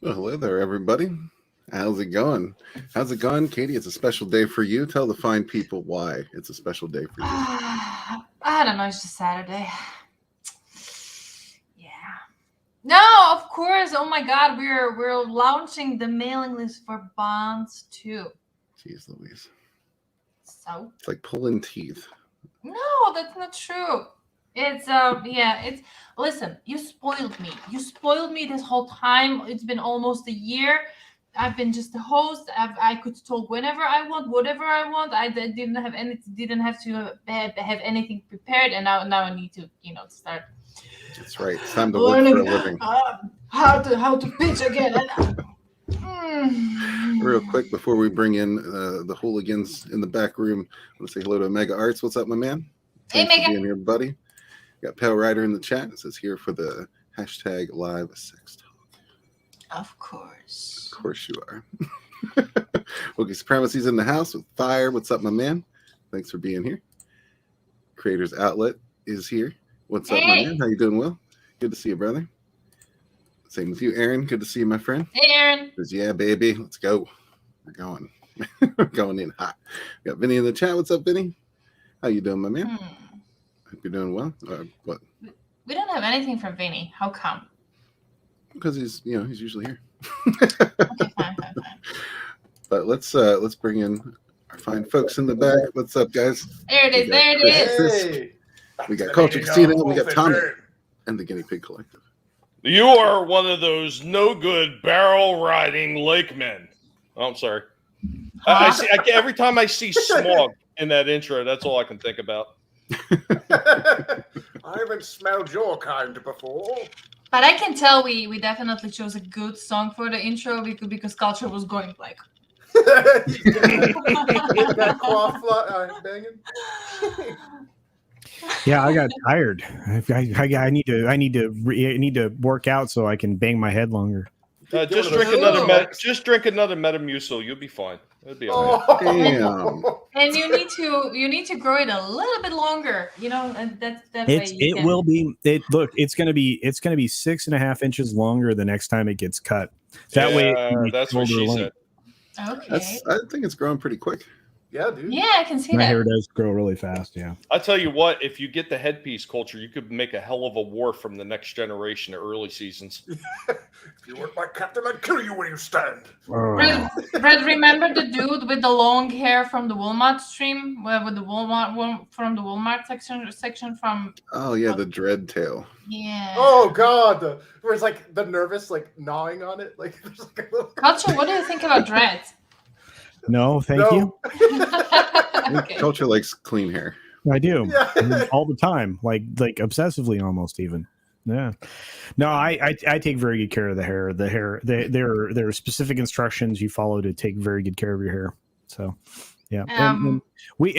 Well, hello there, everybody. How's it going? How's it going, Katie? It's a special day for you. Tell the fine people why it's a special day for you. I don't know. It's just Saturday. Yeah. No, of course. Oh my God, we're launching the mailing list for Bonds too. Jeez Louise. So it's like pulling teeth. No, that's not true. It's it's listen, you spoiled me. You spoiled me this whole time. It's been almost a year. I've been just a host. I could talk whenever I want, whatever I want. I didn't have to have anything prepared, and now I need to start. That's right. It's time to work for a living. How to pitch again. Real quick before we bring in the hooligans in the back room, I want to say hello to Mega Arts. What's up, my man? Thanks Hey, Mega. for being here, buddy. Got Pale Rider in the chat. It says here for the hashtag live sex talk. Of course. Of course you are. Wookie Supremacy's in the house with Fire. What's up, my man? Thanks for being here. Creators Outlet is here. What's up, my man? How you doing, Will? Good to see you, brother. Same with you, Aaron. Good to see you, my friend. Hey, Aaron. Says, yeah, baby. Let's go. We're going. We're going in hot. Got Vinny in the chat. What's up, Vinny? How you doing, my man? Hope you're doing well. What? We don't have anything from Vinny. How come? Because he's usually here. Okay, fine. But let's bring in our fine folks in the back. What's up, guys? There it is. There it is. Hey. We got Culture Casino. We got Tommy and the Guinea Pig Collective. You are one of those no good barrel riding lake men. Oh, I'm sorry. I see. Every time I see smog in that intro, that's all I can think about. I haven't smelled your kind before. But I can tell we definitely chose a good song for the intro because Culture was going like. That quaff banging. Yeah, I got tired. I need to work out so I can bang my head longer. Just drink another Metamucil. You'll be fine. It'll be all right. Damn. And you need to grow it a little bit longer. And that's It will be. Look, it's gonna be 6.5 inches longer the next time it gets cut. That way, that's what she said. Okay. I think it's growing pretty quick. Yeah, dude. Yeah, I can see my that. hair does grow really fast. Yeah. I tell you what, if you get the headpiece Culture, you could make a hell of a war from the next generation, the early seasons. If you weren't my captain, I'd kill you where you stand. Brad, remember the dude with the long hair from the Walmart stream, with the Walmart section from? Oh yeah, the dread tail. Yeah. Oh God, where it's like the nervous, like gnawing on it, like there's like a little. Culture, what do you think about dreads? No, thank you. Okay. Culture likes clean hair. I do. Yeah. All the time, like obsessively, almost even. Yeah. No, I take very good care of the hair. There are specific instructions you follow to take very good care of your hair. So, yeah. And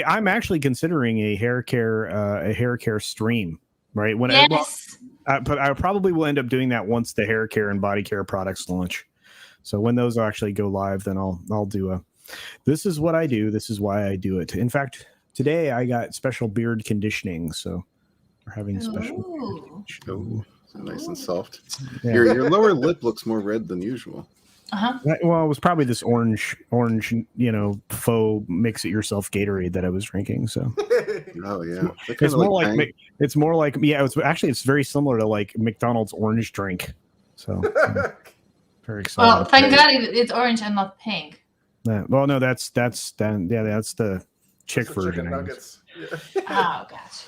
I'm actually considering a hair care stream. Right. But I probably will end up doing that once the hair care and body care products launch. So when those actually go live, then I'll do a. This is what I do. This is why I do it. In fact, today I got special beard conditioning, so we're having special. Oh, nice and soft. Yeah. Your lower lip looks more red than usual. Well, it was probably this orange, faux mix-it-yourself Gatorade that I was drinking. So. Oh yeah, It's more like it's very similar to like McDonald's orange drink. So. Very excited. Well, thank God it's orange and not pink. Well, no, that's the chick version. Nuggets. Oh gosh.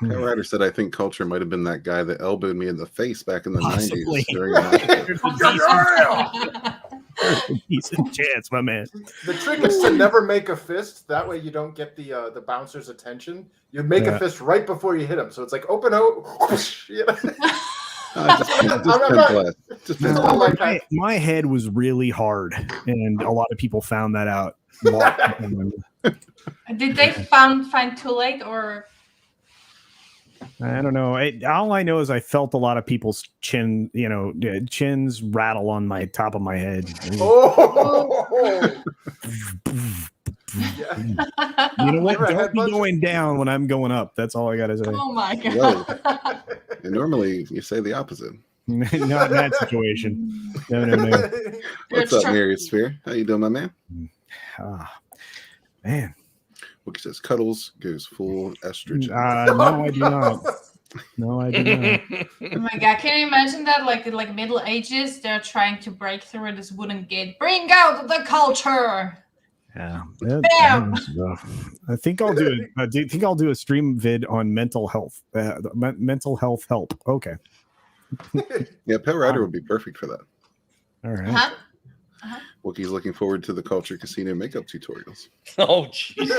Pale Rider said, "I think Culture might have been that guy that elbowed me in the face back in the Possibly. 90s during Decent chance, my man. The trick is to never make a fist. That way, you don't get the bouncer's attention. You make a fist right before you hit him, so it's like open out. My head was really hard, and a lot of people found that out. Did they find too late or? I don't know. All I know is I felt a lot of people's chins rattle on my top of my head. Oh. Yeah. You know what? Don't be going down when I'm going up. That's all I got to say. Oh my God. And normally you say the opposite. Not in that situation. No. What's up, Mary Sphere? How you doing, my man? Man. Wookie says Cuddles goes full estrogen. No, I do not. No, I do not. Oh my god, can you imagine that? Like Middle Ages, they're trying to break through this wooden gate. Bring out the culture. Yeah. Bam! I think I'll do it. I think I'll do a stream vid on mental health. Mental health help. Okay. Yeah, Pet Rider would be perfect for that. All right. Wookie's looking forward to the Culture Casino makeup tutorials. Oh, jeez.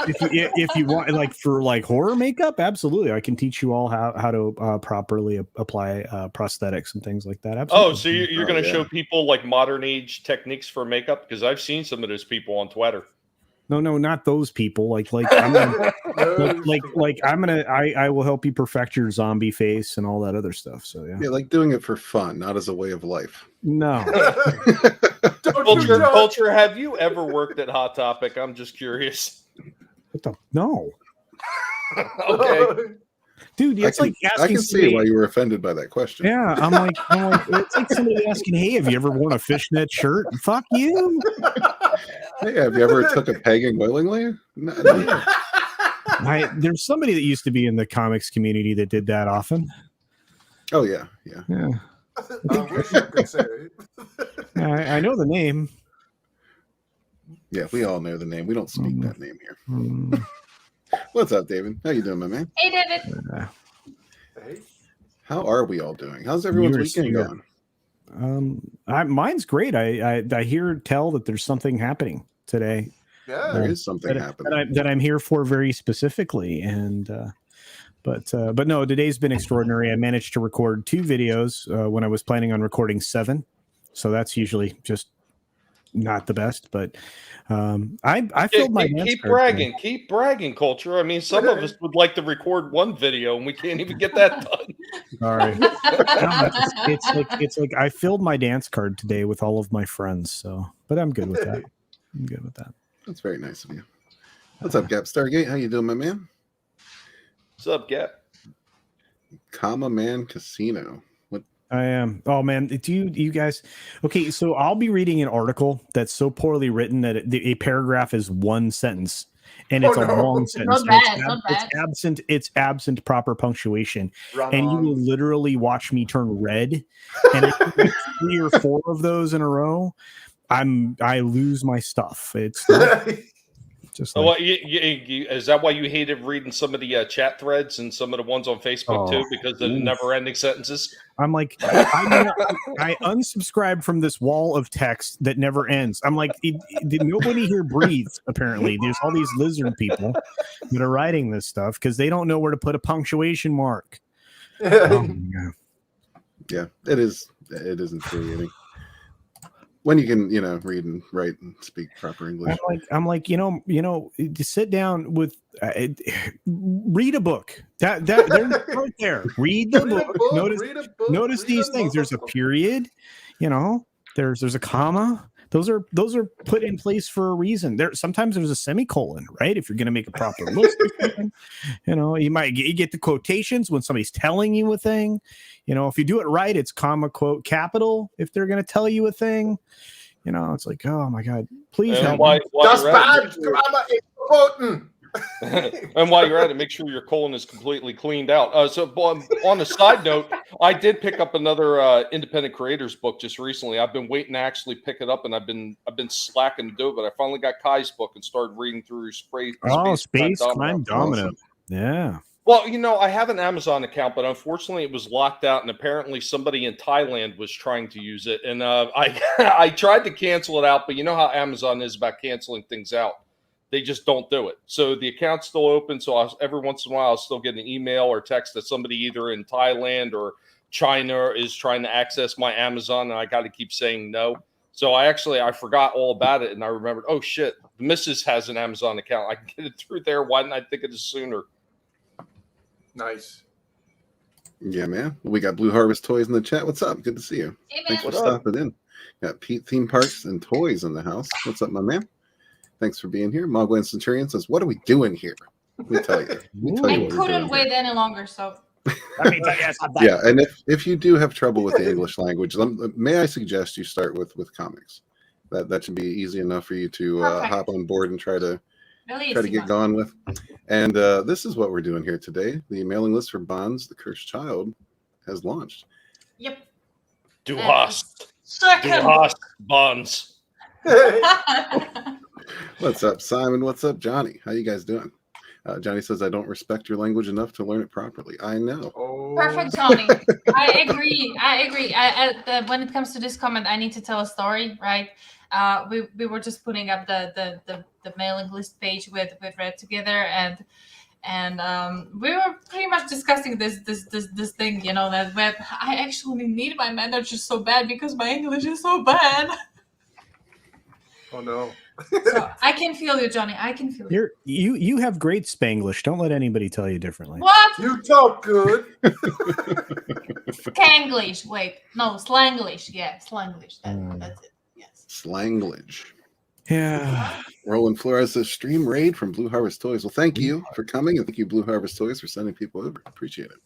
if you want, like for like horror makeup, absolutely, I can teach you all how to properly apply prosthetics and things like that. Absolutely. Oh, so you're going to show people like modern age techniques for makeup? Because I've seen some of those people on Twitter. No, not those people. Like I'm gonna, I will help you perfect your zombie face and all that other stuff. So yeah, like doing it for fun, not as a way of life. No. Culture, have you ever worked at Hot Topic? I'm just curious. No. Okay. Dude, it's like asking. I can see why you were offended by that question. Yeah, I'm like, it's like somebody asking, "Hey, have you ever worn a fishnet shirt?" Fuck you. Hey, have you ever took a pegging willingly? No. There's somebody that used to be in the comics community that did that often. Oh yeah. I wish I could say it. I know the name. Yeah, we all know the name. We don't speak that name here. Mm. What's up, David? How you doing, my man? Hey, David. Hey. How are we all doing? How's everyone's weekend going? Mine's great. I hear tell that there's something happening today. Yeah, there is something happening that I'm here for very specifically, and but no, today's been extraordinary. I managed to record 2 videos when I was planning on recording 7, so that's usually just not the best. But I filled my keep bragging, Culture. I mean, some of us would like to record 1 video and we can't even get that done. Sorry. It's like I filled my dance card today with all of my friends. So, but I'm good with that. That's very nice of you. What's up, Gap Stargate? How you doing, my man? What's up, Gap? Comma Man Casino. What? I am. Oh man, do you guys? Okay, so I'll be reading an article that's so poorly written that a paragraph is 1 sentence, and it's a long sentence. Not bad. It's absent proper punctuation, Run and on. you will literally watch me turn red. And if you get 3 or 4 of those in a row, I lose my stuff. It's not, just like, is that why you hated reading some of the chat threads and some of the ones on Facebook too, because of the never-ending sentences? I'm like, I unsubscribed from this wall of text that never ends. I'm like, nobody here breathes. Apparently, there's all these lizard people that are writing this stuff because they don't know where to put a punctuation mark. Oh, yeah, it is. It is infuriating. When you can, read and write and speak proper English. I'm like, to sit down with, read a book. That they're right there. Read the book. Notice these things. There's a period. There's a comma. Those are put in place for a reason. Sometimes there's a semicolon, right? If you're going to make a proper list, you get the quotations when somebody's telling you a thing. If you do it right, it's comma, quote, capital. If they're going to tell you a thing, it's like, oh my God, please help me. That's bad. Grammar is important. And while you're at it, make sure your colon is completely cleaned out. So on a side note, I did pick up another independent creators book just recently. I've been waiting to actually pick it up, and I've been slacking to do it, but I finally got Kai's book and started reading through Space Crime Domino. Awesome. Yeah. Well, I have an Amazon account, but unfortunately it was locked out, and apparently somebody in Thailand was trying to use it. And I tried to cancel it out, but you know how Amazon is about canceling things out. They just don't do it. So the account's still open. So every once in a while, I'll still get an email or text that somebody either in Thailand or China is trying to access my Amazon, and I got to keep saying no. So I forgot all about it, and I remembered, oh shit, the missus has an Amazon account. I can get it through there. Why didn't I think of this sooner? Nice. Yeah, man. We got Blue Harvest Toys in the chat. What's up? Good to see you. Hey, Thanks for stopping in. Got Pete Theme Parks and Toys in the house. What's up, my man? Thanks for being here. Mogwin Centurion says, what are we doing here? We tell you. I couldn't wait any longer, so That means I guess I'm that. Yeah, and if you do have trouble with the English language, may I suggest you start with comics. That should be easy enough for you to hop on board and try to get going with. And this is what we're doing here today. The mailing list for Bonds, the Cursed Child, has launched. Yep. Du hast Bonds. What's up, Simon? What's up, Johnny? How you guys doing? Johnny says, I don't respect your language enough to learn it properly. I know. Oh. Perfect, Johnny. I agree. When it comes to this comment, I need to tell a story, right? We were just putting up the mailing list page with Red together, and we were pretty much discussing this thing, that I actually need my manager so bad because my English is so bad. Oh no. So I can feel you, Johnny. I can feel you. You have great Spanglish. Don't let anybody tell you differently. What? You talk good. Skanglish. Wait, no, Slanglish. Yeah, Slanglish. That's it. Yes. Slanglish. Yeah. Roland Flores says, stream raid from Blue Harvest Toys. Well, thank you for coming, and thank you, Blue Harvest Toys, for sending people over. Appreciate it.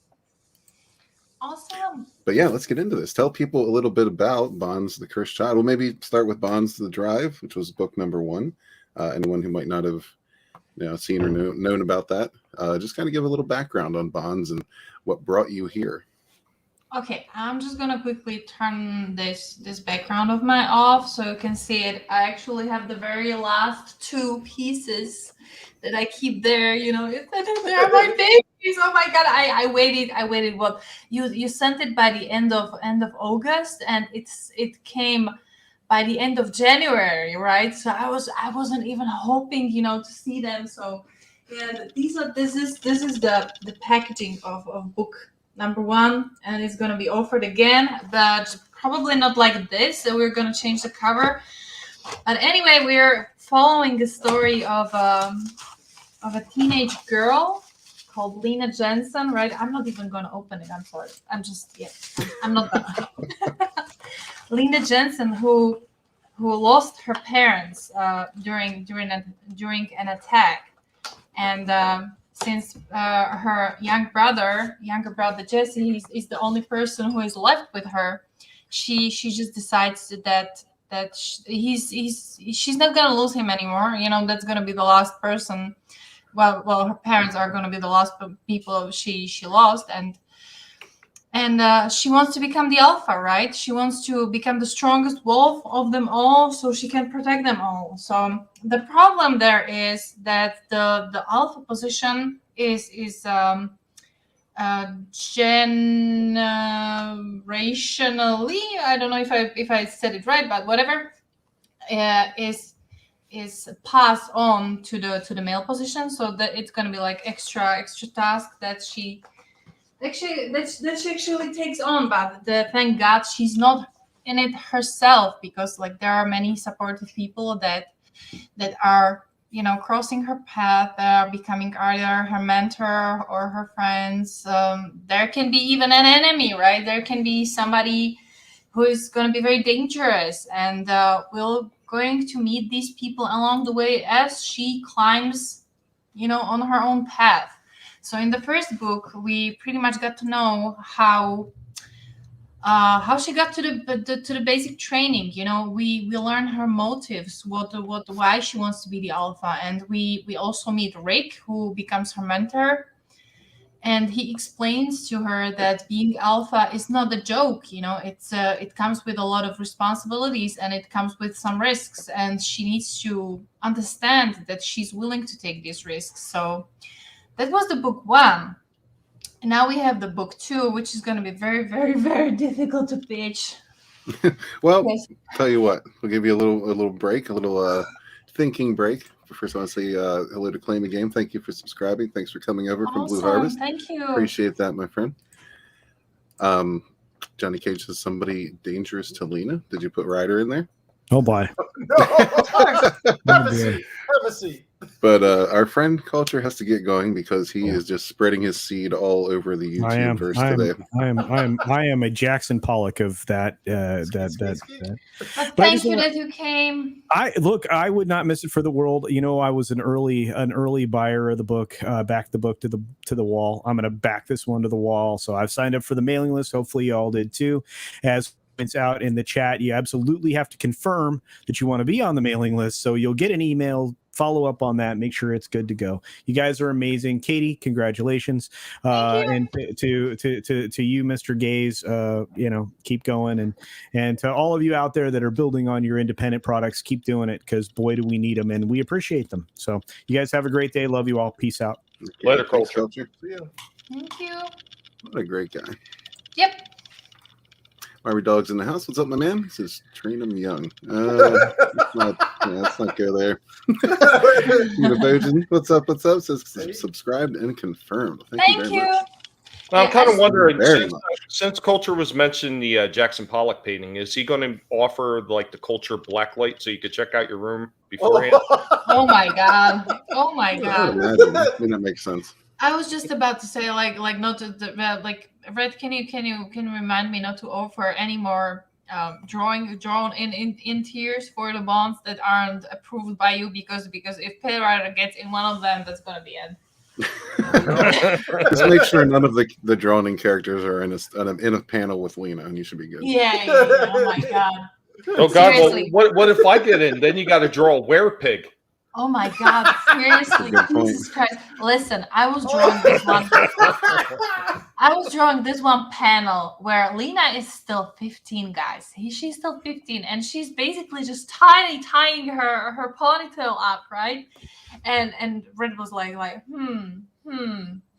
Awesome. But yeah, let's get into this. Tell people a little bit about Bonds, the Cursed Child. We'll maybe start with Bonds, the Drive, which was book number 1. Anyone who might not have seen or known about that, just kind of give a little background on Bonds and what brought you here. Okay, I'm just gonna quickly turn this background of mine off so you can see it. I actually have the very last 2 pieces that I keep there. They're my babies. Oh my god! I waited. What you sent it by the end of August, and it came by the end of January, right? So I wasn't even hoping, to see them. So yeah, this is the packaging of book number 1, and it's going to be offered again, but probably not like this. So we're going to change the cover. But anyway, we're following the story of a teenage girl called Lena Jensen, right? I'm not even going to open it. I'm sorry. I'm not going to. Lena Jensen, who lost her parents during an attack, and since her younger brother Jesse is the only person who is left with her, she just decides that she's not gonna lose him anymore. That's gonna be the last person. Well, her parents are gonna be the last people she lost, and she wants to become the alpha, right? She wants to become the strongest wolf of them all, so she can protect them all. So the problem there is that the alpha position is generationally, I don't know if I said it right, but whatever, is passed on to the male position. So that it's going to be like extra task that she actually takes on, but thank God she's not in it herself, because there are many supportive people that are crossing her path, that are becoming either her mentor or her friends. There can be even an enemy, right? There can be somebody who is going to be very dangerous, and we're going to meet these people along the way as she climbs on her own path. So in the first book, we pretty much got to know how she got to the basic training. We learn her motives, why she wants to be the alpha, and we also meet Rick, who becomes her mentor, and he explains to her that being alpha is not a joke. It comes with a lot of responsibilities, and it comes with some risks, and she needs to understand that she's willing to take these risks. So that was the book 1. And now we have the book 2, which is going to be very, very, very difficult to pitch. Well, Yes. Tell you what, we'll give you a little break, a little thinking break. First, I want to say hello to Claim a Game. Thank you for subscribing. Thanks for coming over from Blue Harvest. Thank you. Appreciate that, my friend. Johnny Cage says, somebody dangerous to Lena. Did you put Ryder in there? Oh boy. No. Have a seat. But our friend Culture has to get going because he is just spreading his seed all over the YouTube verse today. I am a Jackson Pollock of that. But But I thank just you wanna- that you came. I would not miss it for the world. You know, I was an early buyer of the book. Back the book to the wall. I'm going to back this one to the wall. So I've signed up for the mailing list. Hopefully, you all did too. As it's out in the chat, you absolutely have to confirm that you want to be on the mailing list. So you'll get an email. Follow up on that. Make sure it's good to go. You guys are amazing, Katie. Congratulations, and to you, Mr. Gaze. You know, keep going, and to all of you out there that are building on your independent products, keep doing it because boy, do we need them, and we appreciate them. So you guys have a great day. Love you all. Peace out. Okay, Later, thanks, Culture. See ya. Thank you. What a great guy. Yep. Barbie Dog's in the house. What's up, my man? This is Trina Young. Let's not go there. Univogen, what's up? What's up? Says subscribed and confirmed. Thank you. Much. Now, I'm Yeah, kind of wondering, Very since, much. since Culture was mentioned, the Jackson Pollock painting, is he going to offer like the Culture blacklight so you could check out your room beforehand? Oh my god. Oh my I would god. imagine. I mean, that makes sense. I was just about to say like not to like Red. Can you remind me not to offer any more drawn in tiers for the bonds that aren't approved by you because if Playwright gets in one of them, that's gonna be it. Just make sure none of the drawn-in characters are in a panel with Lena, and you should be good. Yeah. Oh my god. Oh God! Seriously. Well, what if I get in? Then you got to draw a werepig. Oh my god. Seriously. Good point. Jesus Christ. Listen, I was drawing this one. I was drawing this one panel where Lena is still 15, guys. She's still 15, and she's basically just tying her ponytail up, right? And Red was like,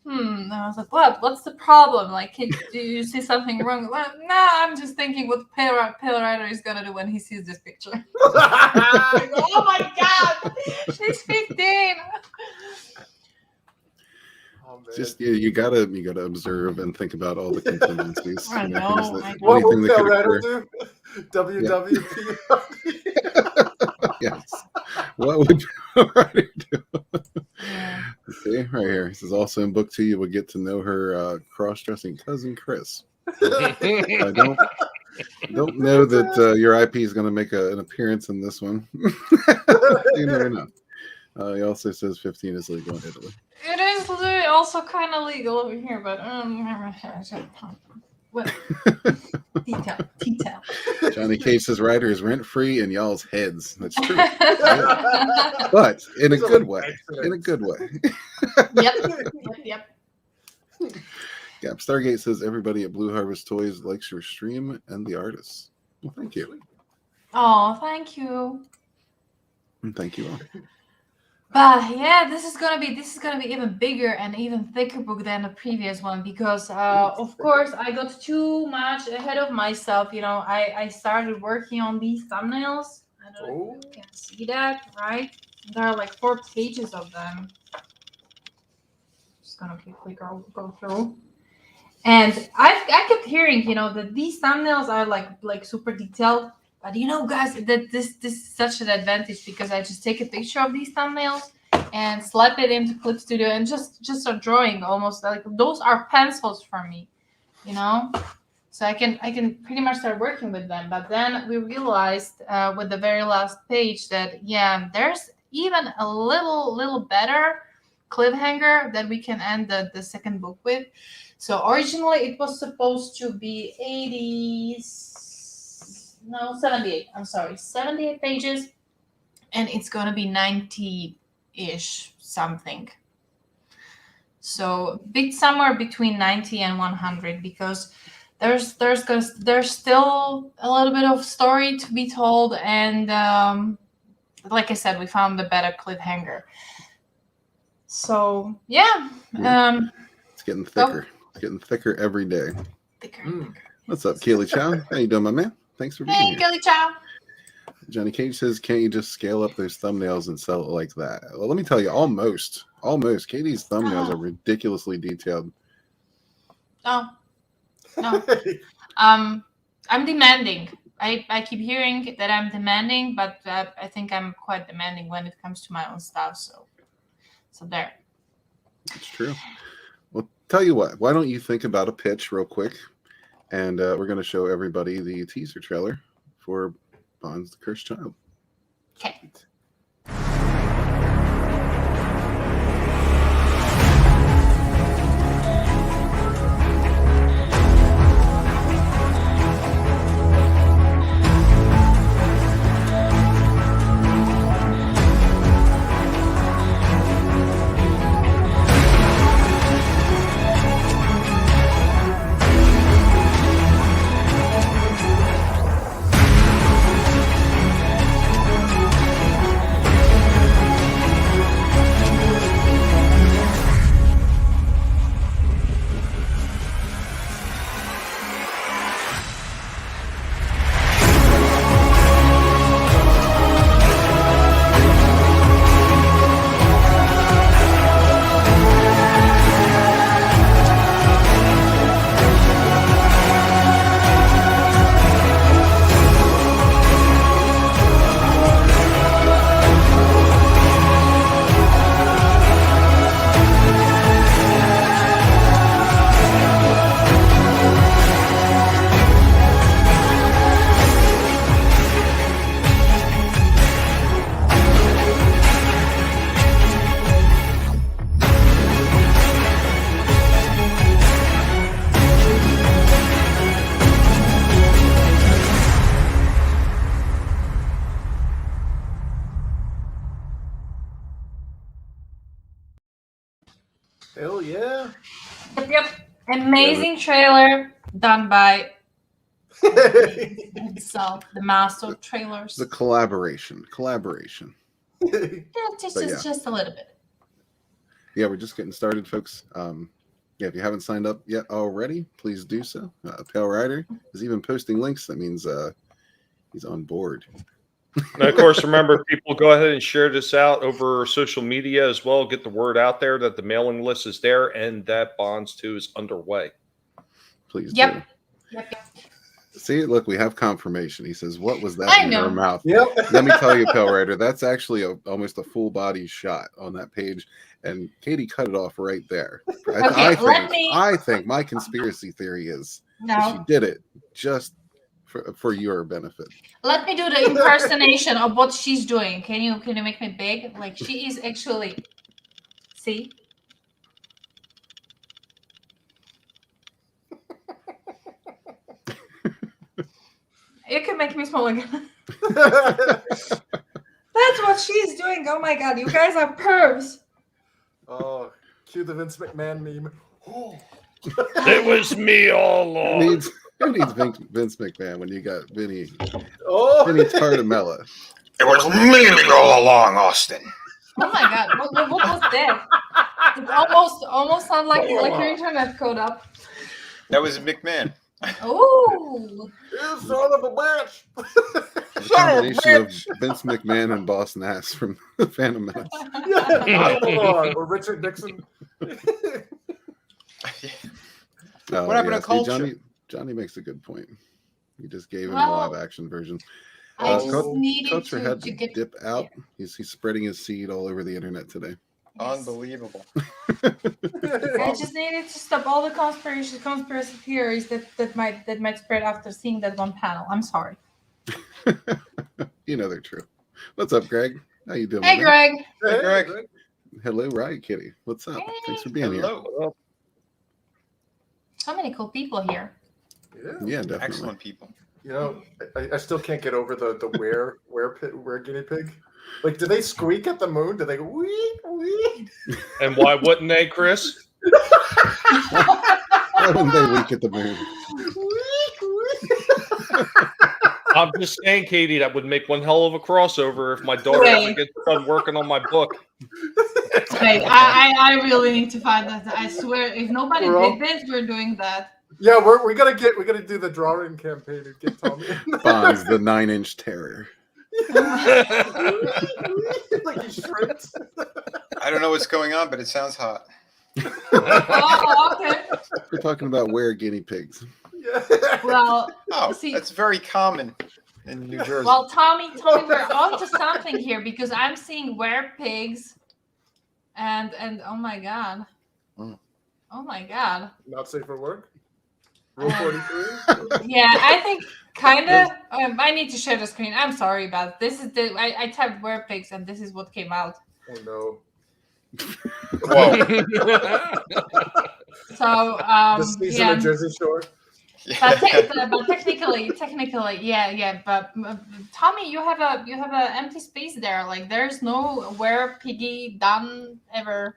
And I was like, what's the problem? Like, do you see something wrong? Like, nah, I'm just thinking what Pale Rider is gonna do when he sees this picture. Oh my god, she's 15. Just you gotta observe and think about all the contingencies. I you know, things I that- know. What anything would that Pale could Rider occur. do? WWP. Yes. What would Pale Rider do? Yeah. Okay, right here. This is also in book 2. You will get to know her cross-dressing cousin Chris. I don't know that your IP is going to make an appearance in this one. You never know. He also says 15 is legal in Italy. It is also kind of legal over here, but what? Detail. Johnny Cage says Ryder is rent-free in y'all's heads. That's true. But in a good way. In a good way. Yep. Yeah, Stargate says everybody at Blue Harvest Toys likes your stream and the artists. Well, thank you. Oh, thank you. And thank you all. But yeah, this is gonna be even bigger and even thicker book than the previous one because of course I got too much ahead of myself. You know, I started working on these thumbnails. I don't know if you can see that, right? There are like 4 pages of them. Just gonna quickly go through. And I kept hearing, you know, that these thumbnails are like super detailed. But you know, guys, that this is such an advantage because I just take a picture of these thumbnails and slap it into Clip Studio and just start drawing almost like those are pencils for me, you know. So I can pretty much start working with them. But then we realized with the very last page that there's even a little better cliffhanger that we can end the second book with. So originally it was supposed to be 78. I'm sorry, 78 pages, and it's gonna be 90-ish something. So bit somewhere between 90 and 100 because there's still a little bit of story to be told, and like I said, we found the better cliffhanger. So It's getting thicker. It's getting thicker every day. thicker. What's up, Keely Chow? How you doing, my man? Thanks for being Hey, here. Kelly Chow. Johnny Cage says, can't you just scale up those thumbnails and sell it like that? Well, let me tell you, almost. Katie's thumbnails are ridiculously detailed. Oh, no. I'm demanding. I keep hearing that I'm demanding, but I think I'm quite demanding when it comes to my own stuff. So So there. It's true. Well, tell you what. Why don't you think about a pitch real quick, and we're going to show everybody the teaser trailer for Bond's the Cursed Child. Okay. Hell yeah. Yep. Amazing trailer done by itself, the master of trailers. The collaboration. Yeah, just a little bit. Yeah, we're just getting started, folks. Yeah, if you haven't signed up yet already, please do so. Pale Rider is even posting links. That means he's on board. And of course, remember, people, go ahead and share this out over social media as well. Get the word out there that the mailing list is there and that Bonds 2 is underway. Please Yep. do. Yep. See, look, we have confirmation. He says, "What was that in her mouth?" Yep. Let me tell you, Pale Rider, that's actually almost a full body shot on that page, and Katie cut it off right there. I think my conspiracy theory is that she did it just for your benefit. Let me do the impersonation of what she's doing. Can you make me big? Like, she is actually, see? You can make me small again. That's what she's doing. Oh my god, you guys are pervs. Oh, cue the Vince McMahon meme. It was me all along. Who needs Vince McMahon when you got Vinnie Tartamella? It was me all along, Austin. Oh my god, what was that? It almost sounds like your internet code up. That was McMahon. Oh, You son of a bitch! A combination of Vince McMahon and Boss Nass from the Phantom Menace. Or Richard Nixon. What happened to culture? Johnny makes a good point. He just gave him Well, a live action version. I just needed Culture had to to get dip out. He's spreading his seed all over the internet today. Unbelievable. I just needed to stop all the conspiracy theories that might spread after seeing that one panel. I'm sorry. You know they're true. What's up, Greg? How you doing? Hey, Greg. Hey, Greg. Hello, Riot Kitty. What's up? Hey. Thanks for being Hello. So many cool people here. here. Yeah, definitely. Excellent people. You know, I still can't get over the where guinea pig. Like, do they squeak at the moon? Do they go wee wee? And why wouldn't they, Chris? Why wouldn't they wink at the moon? I'm just saying, Katie, that would make one hell of a crossover if my daughter ever gets done working on my book. Wait, I really need to find that. I swear, if nobody did this, we're doing that. Yeah, we gotta do the drawing campaign and get Tommy. Bonds, the 9-inch terror. Like he shrinks. I don't know what's going on, but it sounds hot. Oh, okay. We're talking about where guinea pigs. Yeah. Well, Oh, see, that's very common in New Jersey. well, Tommy, we're on to something here because I'm seeing were pigs and oh my god, Mm. oh my god. Not safe for work. Rule 43. Yeah, I think kind of. I need to share the screen. I'm sorry about this. Is the I typed were pigs and this is what came out. Oh no. Whoa. So The season yeah. of Jersey Shore. But technically, yeah. But Tommy, you have a empty space there. Like there's no where piggy done ever.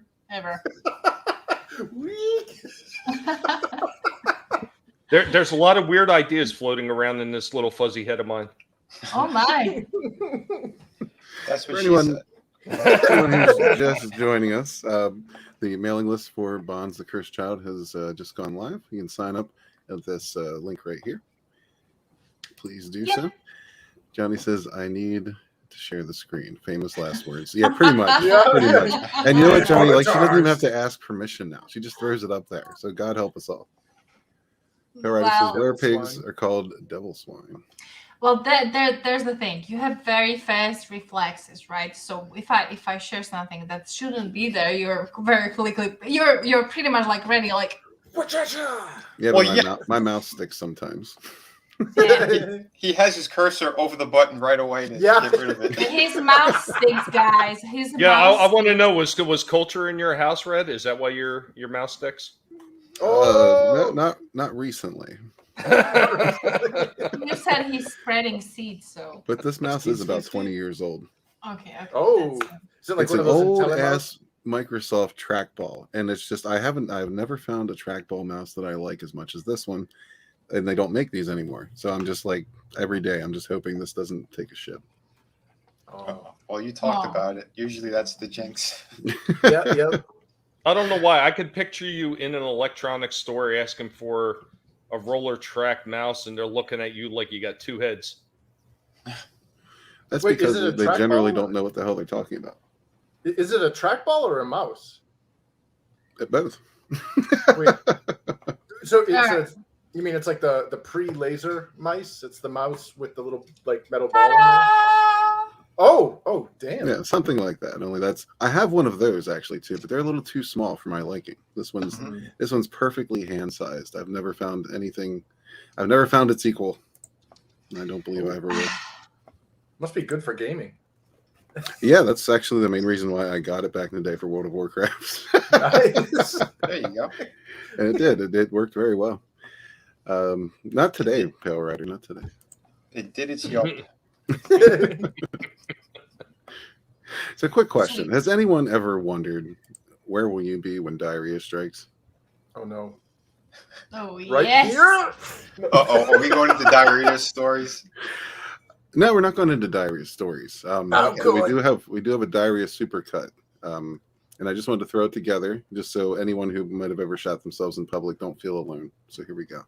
There's a lot of weird ideas floating around in this little fuzzy head of mine. Oh my! That's For what she anyone, said. anyone who's just joining us, the mailing list for Bonds the Cursed Child has just gone live. You can sign up at this link right here. Please do so. Johnny says, I need to share the screen. Famous last words. Yeah, pretty much. Yeah. Pretty much. And you know what, Johnny? Like, she doesn't even have Avatars. to ask permission now. She just throws it up there. So God help us all. All right, Wow. it says, where Devil pigs swine. are called devil swine. Well, there's the thing. You have very fast reflexes, right? So if I share something that shouldn't be there, you're very quickly. You're pretty much like ready. Like Yeah, Well, but yeah. my mouth sticks sometimes. yeah. He has his cursor over the button right away to Yeah. get rid of it. His mouse sticks, guys. His Yeah, mouse. I want to know, was culture in your house, Red? Is that why your mouse sticks? Oh, Not recently. You said he's spreading seeds, so But this mouse is about TCC? 20 years old. okay. Oh. that's- Is it like It's one an of those old IntelliMouse? ass Microsoft trackball, and it's just I've never found a trackball mouse that I like as much as this one, and they don't make these anymore. So I'm just like every day I'm just hoping this doesn't take a shit. Oh. Well, you talked Oh. about it. Usually that's the jinx. Yeah. I don't know why. I could picture you in an electronics store asking for a roller track mouse, and they're looking at you like you got two heads. That's Wait, is because it a they generally trackball? don't know what the hell they're talking about. Is it a trackball or a mouse? Both. Wait. So it's Alright. you mean it's like the pre-laser mice? It's the mouse with the little like metal ball. In there? Ta-da! Oh, damn. Yeah, something like that. Only I have one of those actually too, but they're a little too small for my liking. This one's perfectly hand sized. I've never found its equal. I don't believe I ever will. Must be good for gaming. Yeah, that's actually the main reason why I got it back in the day for World of Warcraft. Nice. There you go. And it did. It worked very well. Not today, Pale Rider. Not today. It did its job. So, quick question: has anyone ever wondered where will you be when diarrhea strikes? Oh no. Oh Right yes. here? Uh-oh, are we going into diarrhea stories? No, we're not going into diarrhea stories. Oh, But good. we do have a diarrhea supercut. And I just wanted to throw it together just so anyone who might have ever shot themselves in public don't feel alone. So here we go.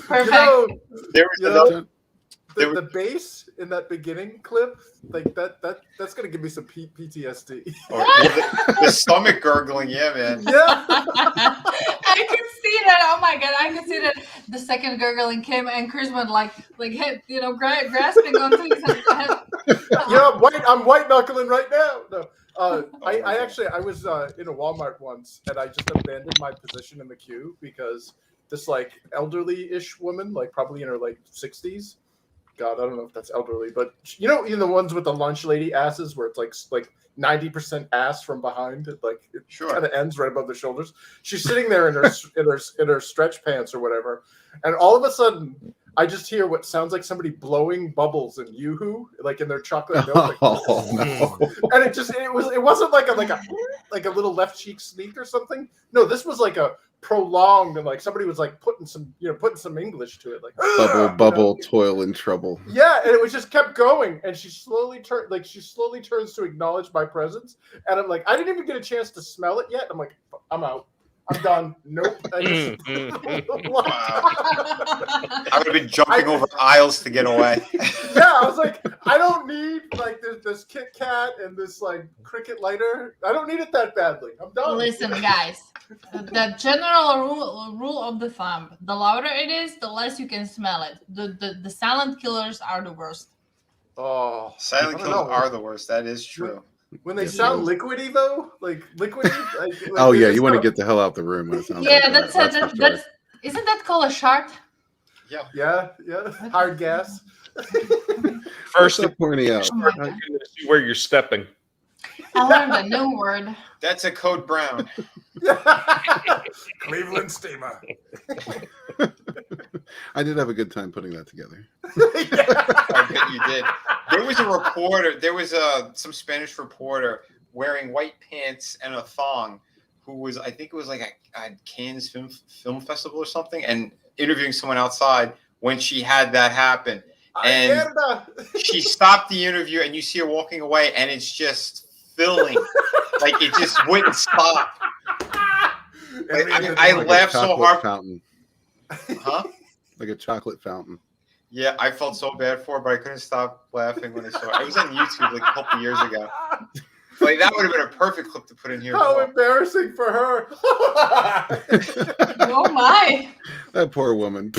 Perfect. You know, There was you another. know the bass in that beginning clip, like that's gonna give me some PTSD. The stomach gurgling, yeah, man. Yeah. I can see that. Oh my god, I can see that. The second gurgling came and Chris went like grasping onto his head. Yeah, I'm white knuckling right now. No, I was in a Walmart once, and I just abandoned my position in the queue because this like elderly-ish woman, like probably in her like 60s. God, I don't know if that's elderly, but you know the ones with the lunch lady asses where it's like 90% ass from behind, it kind of ends right above the shoulders. She's sitting there in her stretch pants or whatever, and all of a sudden I just hear what sounds like somebody blowing bubbles in Yoo-hoo, like in their chocolate milk. Oh, no. And it wasn't like a little left cheek sneak or something. No, this was like a prolonged, and like somebody was like putting some English to it, like bubble, toil and trouble. Yeah, and it was just kept going, and she slowly turns to acknowledge my presence, and I'm like, I didn't even get a chance to smell it yet. I'm like, I'm out. I'm done. Nope. I would have been jumping over aisles to get away. Yeah, I was like, I don't need like this Kit Kat and this like Cricket lighter. I don't need it that badly. I'm done. Listen, guys, the general rule of the thumb: the louder it is, the less you can smell it. The silent killers are the worst. Oh, silent killers are the worst. That is true. When they sound liquidy though, like liquidy. Like oh yeah, you want to get the hell out the room when it sounds. Yeah, like that's isn't that called a shart? Yeah. Hard gas. First, pointing out. See where you're stepping. I learned a new word. That's a code brown. Cleveland steamer. I did have a good time putting that together. I bet you did. There was a reporter. There was some Spanish reporter wearing white pants and a thong, who was, I think it was like a Cannes Film Festival or something, and interviewing someone outside when she had that happen. And she stopped the interview, and you see her walking away, and it's just filling, like it just wouldn't stop. I laughed so hard. Fountain. Huh? Like a chocolate fountain. Yeah, I felt so bad for her, but I couldn't stop laughing when I saw it. It was on YouTube like a couple years ago. Like that would have been a perfect clip to put in here. How embarrassing for her! Oh my! That poor woman.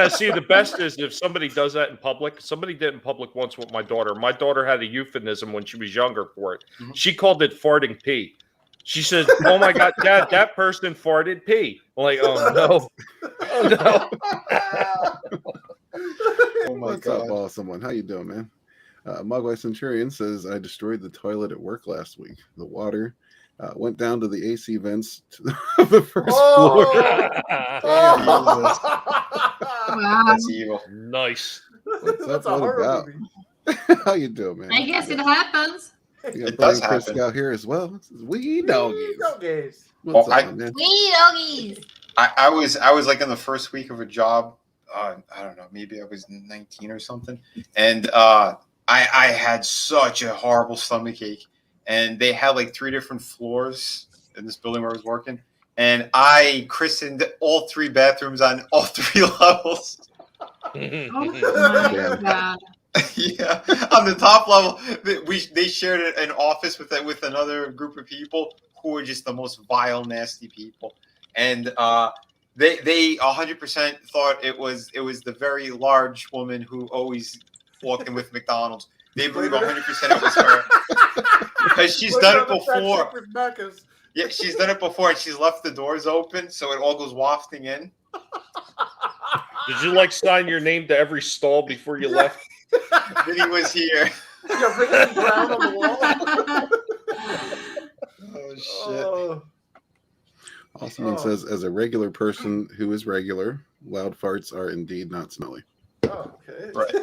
See, the best is if somebody does that in public. Somebody did it in public once with my daughter. My daughter had a euphemism when she was younger for it. Mm-hmm. She called it farting pee. She says, "Oh my God, Dad, that person farted pee." I'm like, oh no, oh no. Oh my What's God. up, awesome? How you doing, man? Mogwai Centurion says, I destroyed the toilet at work last week. The water went down to the AC vents to the first floor. Wow. That's evil. Nice. What's That's up, a horror about? movie. How you doing, man? I guess it happens. We got It does Brian Chris happen. out here as well. This is Wee Doggies. Doggies. What's Oh, up, man? We doggies. I was like in the first week of a job. I don't know, maybe I was 19 or something, and I had such a horrible stomach ache, and they had like 3 different floors in this building where I was working, and I christened all 3 bathrooms on all 3 levels. Oh my God. Yeah, on the top level, they shared an office with another group of people who were just the most vile, nasty people, and they 100% thought it was the very large woman who always walked in with McDonald's. They believe 100% it was her because she's done it before. Yeah, she's done it before, and she's left the doors open so it all goes wafting in. Did you like sign your name to every stall before you left? Vinny was here. Yeah, written brown on the wall. Oh shit! Oh. Awesome one says, as a regular person who is regular, loud farts are indeed not smelly. Oh, okay. Right.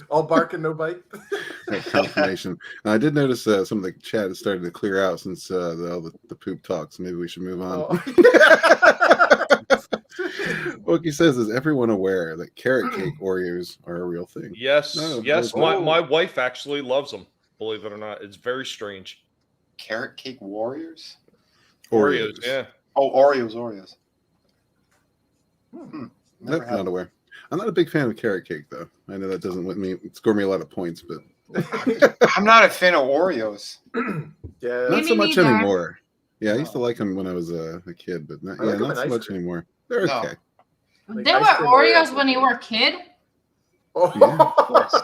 All bark and no bite. That confirmation. Now, I did notice some of the chat has started to clear out since the poop talk, so maybe we should move on. Wookie says, is everyone aware that carrot cake Oreos are a real thing? Yes, No, yes. no. My wife actually loves them. Believe it or not, it's very strange. Carrot cake warriors. Oreos, yeah. Oh, Oreos. Nope, not aware. I'm not a big fan of carrot cake, though. I know that doesn't score me a lot of points, but I'm not a fan of Oreos. Yeah. not so Me much neither. anymore. Yeah, I used to like them when I was a kid, but I like 'em not in so ice much cream. anymore. They're No. okay. Like There ice were cream Oreos Oreos. when you were a kid. Oh. Yeah.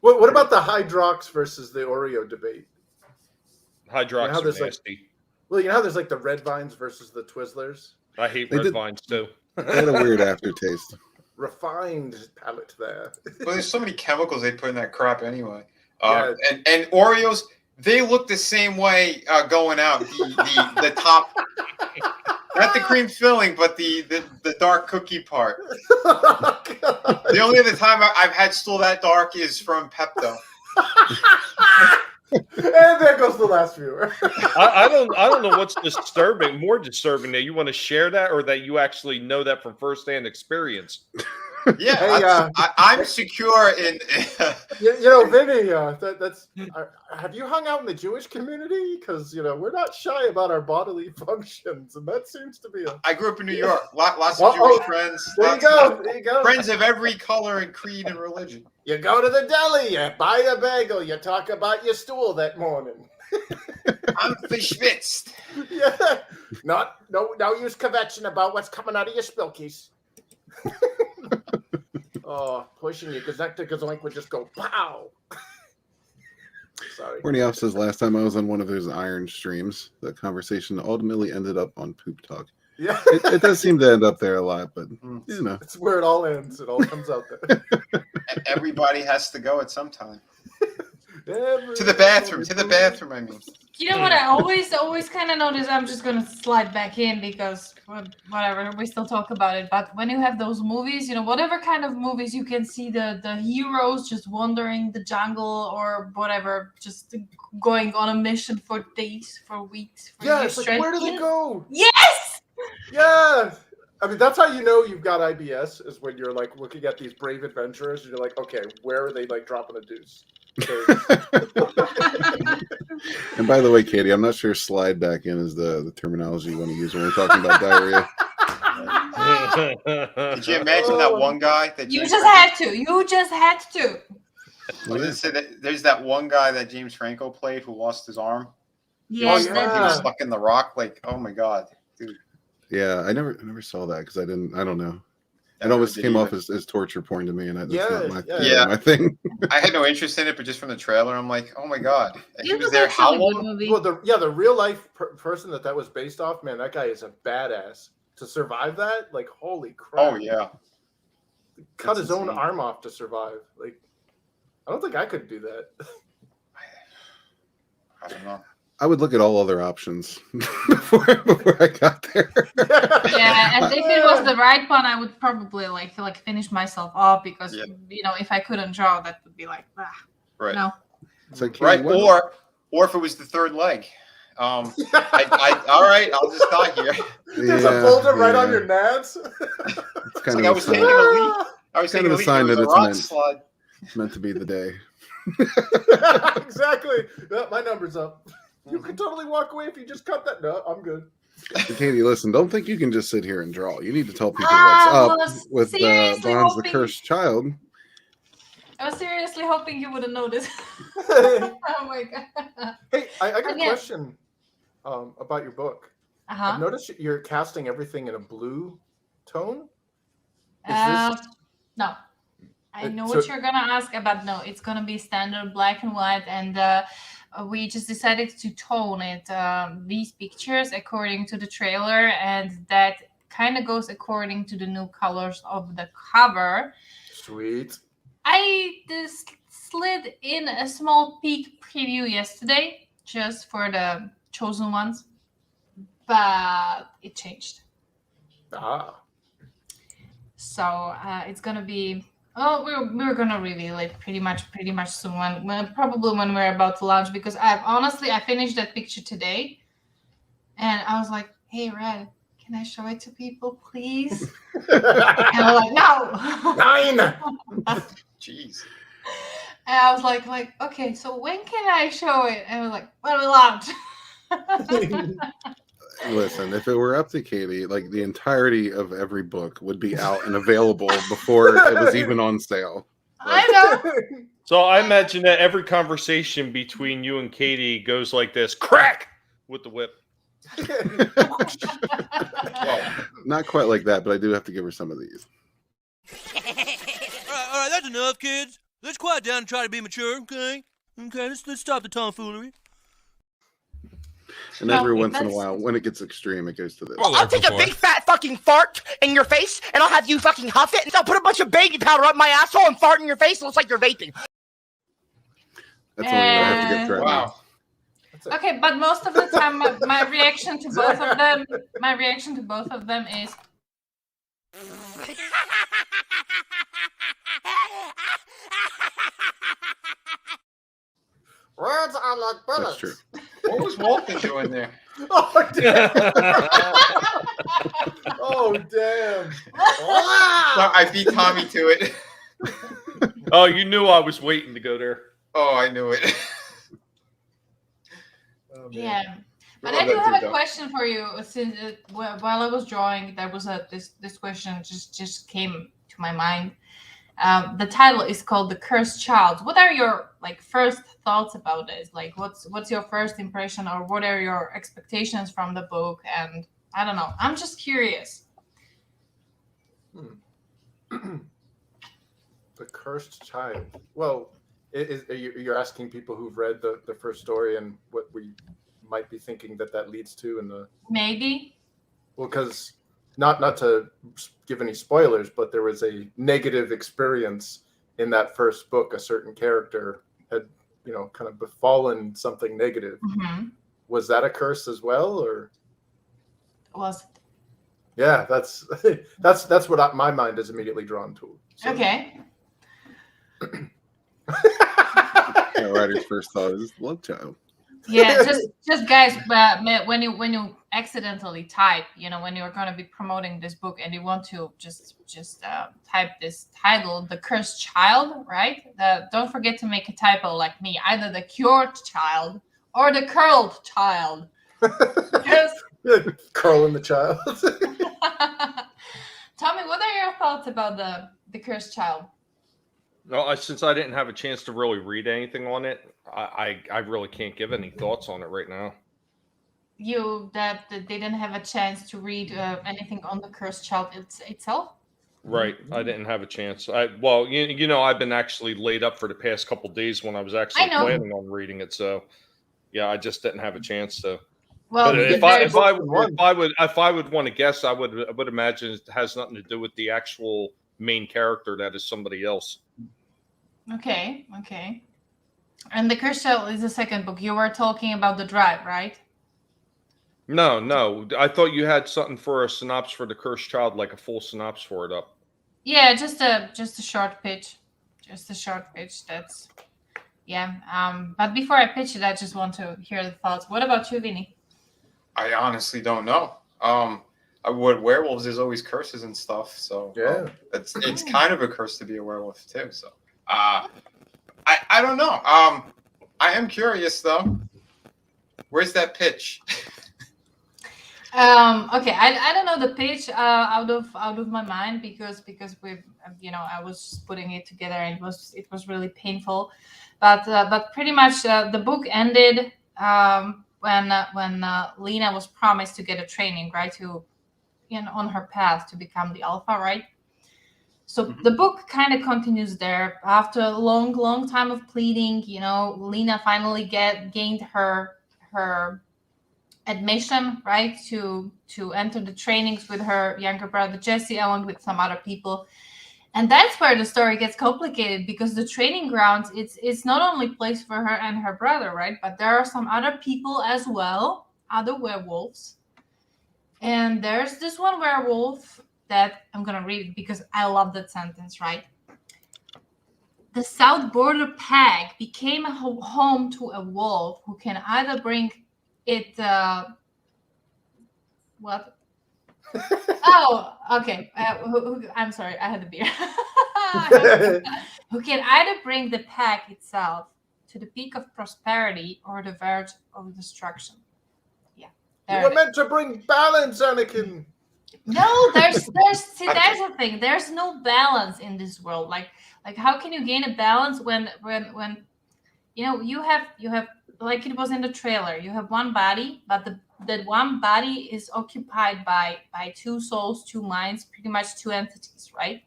What about the Hydrox versus the Oreo debate? Hydrox how are there's, like- nasty. Well, you know how there's like the Red Vines versus the Twizzlers? I hate They red did- vines too. They had a weird aftertaste. Refined palate there. Well, there's so many chemicals they put in that crap anyway. Yeah. And Oreos, they look the same way going out. The top, not the cream filling, but the dark cookie part. Oh, God. The only other time I've had still that dark is from Pepto. And there goes the last viewer. I don't know what's more disturbing that you want to share that or that you actually know that from firsthand experience. Yeah, Hey, I'm secure in. you know, Vinny, have you hung out in the Jewish community? Because, we're not shy about our bodily functions, and that seems to be a... I grew up in New York. Lots of Jewish friends. There you go. Friends of every color and creed and religion. You go to the deli, you buy a bagel, you talk about your stool that morning. I'm verschwitzt. Yeah. No use kvetching about what's coming out of your spilkies. Oh, pushing you, because that Gazoink would just go pow. Sorry. Horny Off says last time I was on one of his iron streams, the conversation ultimately ended up on poop talk. Yeah. It does seem to end up there a lot, but It's where it all ends. It all comes out there. Everybody has to go at some time. To To the bathroom, I mean. You know what? I always kind of notice. I'm just gonna slide back in because whatever, we still talk about it. But when you have those movies, whatever kind of movies, you can see the heroes just wandering the jungle or whatever, just going on a mission for days, for weeks, for Yeah, years it's like, where do they straight. go? Yes. Yeah. I mean, that's how you know you've got IBS, is when you're like looking at these brave adventurers and you're like, okay, where are they like dropping a deuce? And by the way, Katie, I'm not sure slide back in is the terminology you want to use when we're talking about diarrhea. Did you imagine that one guy that You James just Franco- had to. You just had to. I was gonna say that there's that one guy that James Franco played who lost his arm. Yes, yeah. that's He was Yeah. stuck in the rock. Like, oh my god, dude. Yeah, I never saw that because I don't know. I It always never did came off either. as torture porn to me, and that's Yeah, not my, yeah. my thing. I had no interest in it, but just from the trailer, I'm like, oh my god. And he It was was there how actually a good long? movie. Well, the real life person that was based off, man, that guy is a badass. To survive that, like, holy crap. Oh yeah. Cut That's his own insane. arm off to survive. Like, I don't think I could do that. I don't know. I would look at all other options before I got there. Yeah, and if it was the right one, I would probably like finish myself off because Yeah. if I couldn't draw, that would be like Right. no. So, Katie, Right. what- Or if it was the third leg. All right, I'll just die here. There's Yeah, a boulder right on yeah. your nads. it's It's kind like of I a was sign, taking a leap. I was Kind taking of a a leap. sign There was that a it's rock meant. slide. meant to be the day. Exactly. Yeah, my number's up. You can totally walk away if you just cut that. No, I'm good. So, Katie, listen, don't think you can just sit here and draw. You need to tell people I what's was up with seriously Bonds the hoping- Cursed Child. I was seriously hoping you wouldn't notice. Oh my god. Hey, I got a Again. question about your book. I've Uh-huh. noticed you're casting everything in a blue tone. No. I know so- what you're gonna ask about. No, it's gonna be standard black and white, and we just decided to tone it these pictures according to the trailer, and that kind of goes according to the new colors of the cover. Sweet. I just slid in a small peek preview yesterday, just for the chosen ones, but it changed. Ah. So it's gonna be. Oh, we're gonna reveal it pretty much soon. Probably when we're about to launch, because I finished that picture today, and I was like, "Hey, Red, can I show it to people, please?" And I'm like, "No." 9. Jeez. And I was like, okay, so when can I show it? And I was like, when we launch. Listen, if it were up to Katie, like the entirety of every book would be out and available before it was even on sale. I know. So I imagine that every conversation between you and Katie goes like this: crack with the whip. Well, Not quite like that, but I do have to give her some of these. All right, that's enough, kids. Let's quiet down and try to be mature, okay? Okay, let's stop the tomfoolery. And every once in a while, when it gets extreme, it goes to this. Well, I'll take a big fat fucking fart in your face, and I'll have you fucking huff it, and I'll put a bunch of baby powder up my asshole and fart in your face. It looks like you're vaping. That's only when I have to get threatened. wow. Okay, but most of the time, my reaction to both of them is. Words are like That's bullets. true. What was Walton doing there? Oh damn! Oh damn! So I beat Tommy to it. Oh, you knew I was waiting to go there. Oh, I knew it. Oh, man. Yeah, but Oh, I do that have did a that. question for you. Since while I was drawing, there was this question just came to my mind. The title is called "The Cursed Child." What are your first thoughts about this? Like, what's your first impression, or what are your expectations from the book? And I don't know. I'm just curious. The Cursed Child. Well, you're asking people who've read the first story and what we might be thinking that leads to in the. Maybe. Well, because not to give any spoilers, but there was a negative experience in that first book. A certain character had, kind of befallen something negative. Mm-hmm. Was that a curse as well, or? Was it? Yeah, that's what my mind is immediately drawn to. So. Okay. That writer's first thought is love child. Yeah, just guys, when you accidentally type, when you're going to be promoting this book and you want to just type this title, The Cursed Child, right? Don't forget to make a typo like me, either the cured child or the curled child. Because Curling the child. Tommy, what are your thoughts about the Cursed Child? No, since I didn't have a chance to really read anything on it, I really can't give any thoughts on it right now. You that they didn't have a chance to read anything on the Cursed Child itself? Right, I didn't have a chance. I've been actually laid up for the past couple days when I was actually I know. planning on reading it. So, yeah, I just didn't have a chance to. Well, But if I would want to guess, I would imagine it has nothing to do with the actual main character. That is somebody else. Okay. And The Cursed Child is the second book. You were talking about the drive, right? No. I thought you had something for a synopsis for The Cursed Child, like a full synopsis for it up. Yeah, just a short pitch. That's but before I pitch it, I just want to hear the thoughts. What about you, Vinny? I honestly don't know. With werewolves, there's always curses and stuff. So Yeah. it's kind of a curse to be a werewolf too. So I don't know. I am curious though. Where's that pitch? Okay, I don't know the pitch out of my mind because we I was putting it together and it was really painful, but pretty much the book ended when Lena was promised to get a training, right, to on her path to become the alpha, right? So the book kind of continues there. After a long time of pleading, Lena finally gained her admission, right, to enter the trainings with her younger brother Jesse, along with some other people. And that's where the story gets complicated, because the training grounds, it's not only place for her and her brother, right, but there are some other people as well, other werewolves. And there's this one werewolf that I'm going to read because I love that sentence, right? The south border peg became a home to a wolf who can either bring it, what? Oh, okay. I'm sorry, I had a beer. Who can either bring the pack itself to the peak of prosperity or the verge of destruction. Yeah. There You were it is. meant to bring balance, Anakin. No, there's there's the thing. There's no balance in this world. Like how can you gain a balance when you have like it was in the trailer. You have one body, but that one body is occupied by two souls, two minds, pretty much two entities, right?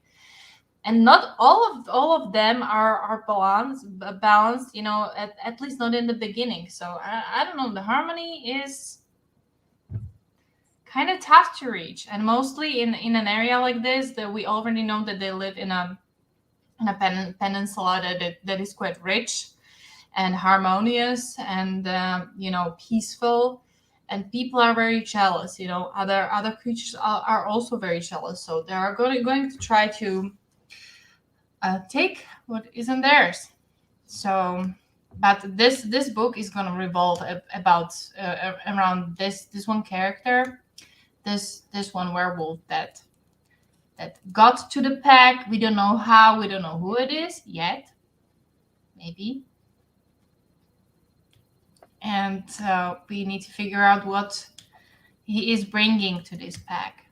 And not all of them are balanced, at least not in the beginning. So I don't know. The harmony is kind of tough to reach, and mostly in an area like this that we already know that they live in a peninsula that is quite rich and harmonious and peaceful, and people are very jealous. Other creatures are also very jealous, so they are going to try to take what isn't theirs. So, but this book is going to revolve about around this one character, this one werewolf that got to the pack. We don't know how, we don't know who it is yet, maybe, and we need to figure out what he is bringing to this pack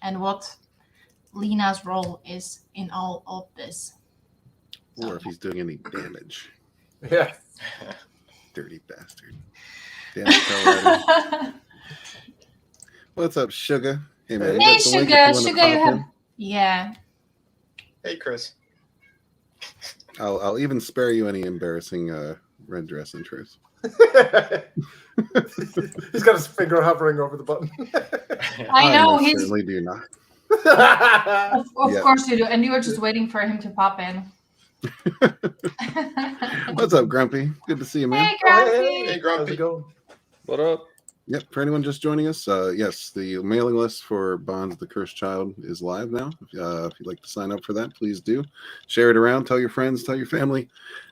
and what Lena's role is in all of this. Or if he's doing any damage. Yeah. Dirty bastard. Damn it, what's up, Sugar? Hey, man. Hey, you got the link if you wanna Sugar, pop you have... in? Yeah. Hey, Chris. I'll even spare you any embarrassing red dress intros. He's got his finger hovering over the button. I know, most he's... certainly do not. Of Yeah. course you do, and you were just waiting for him to pop in. What's up, Grumpy? Good to see you, man. Hey, Grumpy. Hey, How's Grumpy. it going? What up? Yep, for anyone just joining us, yes, the mailing list for Bonds the Cursed Child is live now. If you'd like to sign up for that, please do. Share it around, tell your friends, tell your family,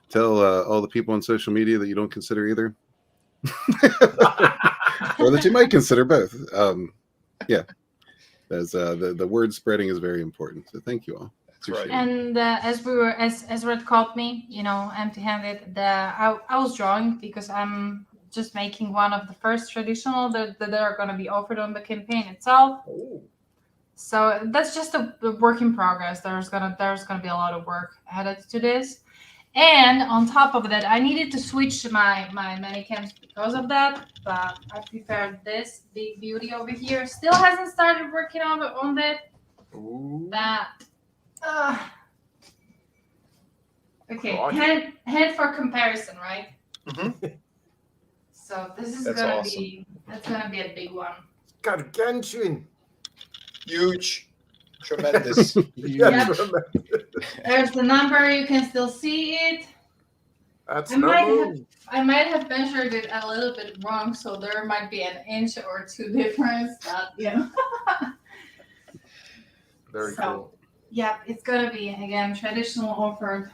tell all the people on social media that you don't consider either. Or that you might consider both. Yeah, as the word spreading is very important. So thank you all. That's right. And as Red caught me, empty-handed, I was drawing because I'm just making one of the first traditional that are going to be offered on the campaign itself. Oh. So that's just a work in progress. There's gonna be a lot of work added to this, and on top of that, I needed to switch my mannequins because of that. But I prepared this big beauty over here. Still hasn't started working on that. Ooh. Okay, Rodge. hand for comparison, right? Mm-hmm. So this is That's gonna awesome. be a big one. Gargantuan. Huge. Tremendous. Yeah. There's the number. You can still see it. That's I no might moon. have measured it a little bit wrong, so there might be an inch or two difference. But Very So, cool. yeah, it's gonna be again traditional offered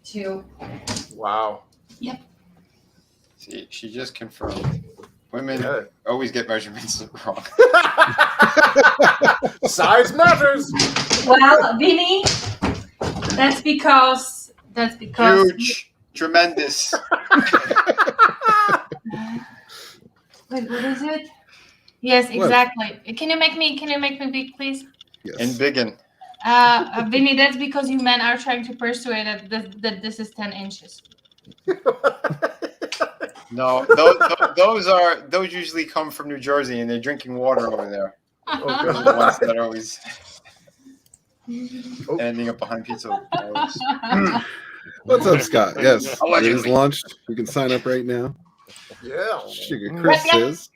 to. Wow. See, she just confirmed. Women Yeah. always get measurements wrong. Size matters. Well, Vinny, that's because Huge. Tremendous. Wait, what is it? Yes, What? exactly. Can you make me big, please? Yes. And biggin. Vinny, that's because you men are trying to persuade that this is 10 inches. No, those usually come from New Jersey, and they're drinking water over there. Those are the ones that are always ending up behind pizza. What's up, Scott? Yes, it Allegedly. is launched. You can sign up right now. Yeah. Sugar Chris Yep. says,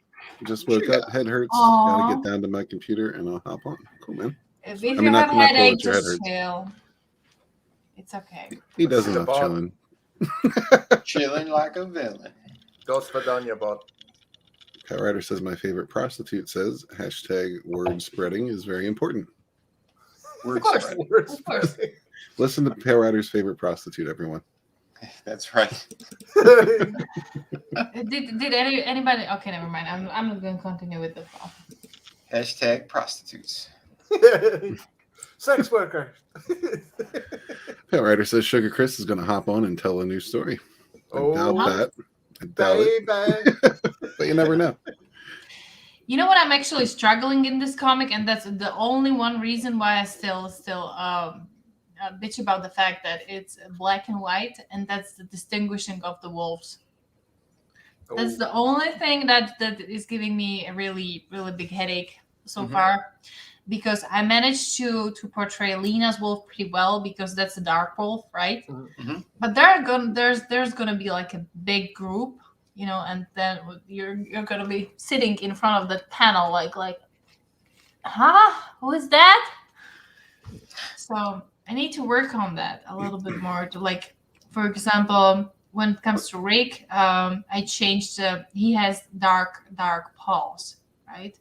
just woke up, head hurts, Aw. gotta get down to my computer and I'll hop on. Cool, man. If you mean, not have a cool headache, that your head just hurts. chill. It's okay. He does See the enough bot. chilling. Chilling like a villain. Dos Vidania bot. Pat Ryder says, my favorite prostitute says, hashtag word spreading is very important. Word Of spread. course. Of course. Listen to Pat Ryder's favorite prostitute, everyone. That's right. Did anybody? Okay, never mind. I'm not going to continue with the phone. Hashtag prostitutes. Sex worker. Pat Ryder says, Sugar Chris is going to hop on and tell a new story. I doubt Oh, that. I doubt it, baby. but you never know. You know what? I'm actually struggling in this comic, and that's the only one reason why I still bitch about the fact that it's black and white, and that's the distinguishing of the wolves. That's the only thing that is giving me a really big headache so far, because I managed to portray Lena's wolf pretty well because that's a dark wolf, right? But there's gonna be like a big group, you know, and then you're gonna be sitting in front of the panel like, huh? Who is that? So I need to work on that a little bit more. To like, for example, when it comes to Rick, I changed. He has dark paws, right?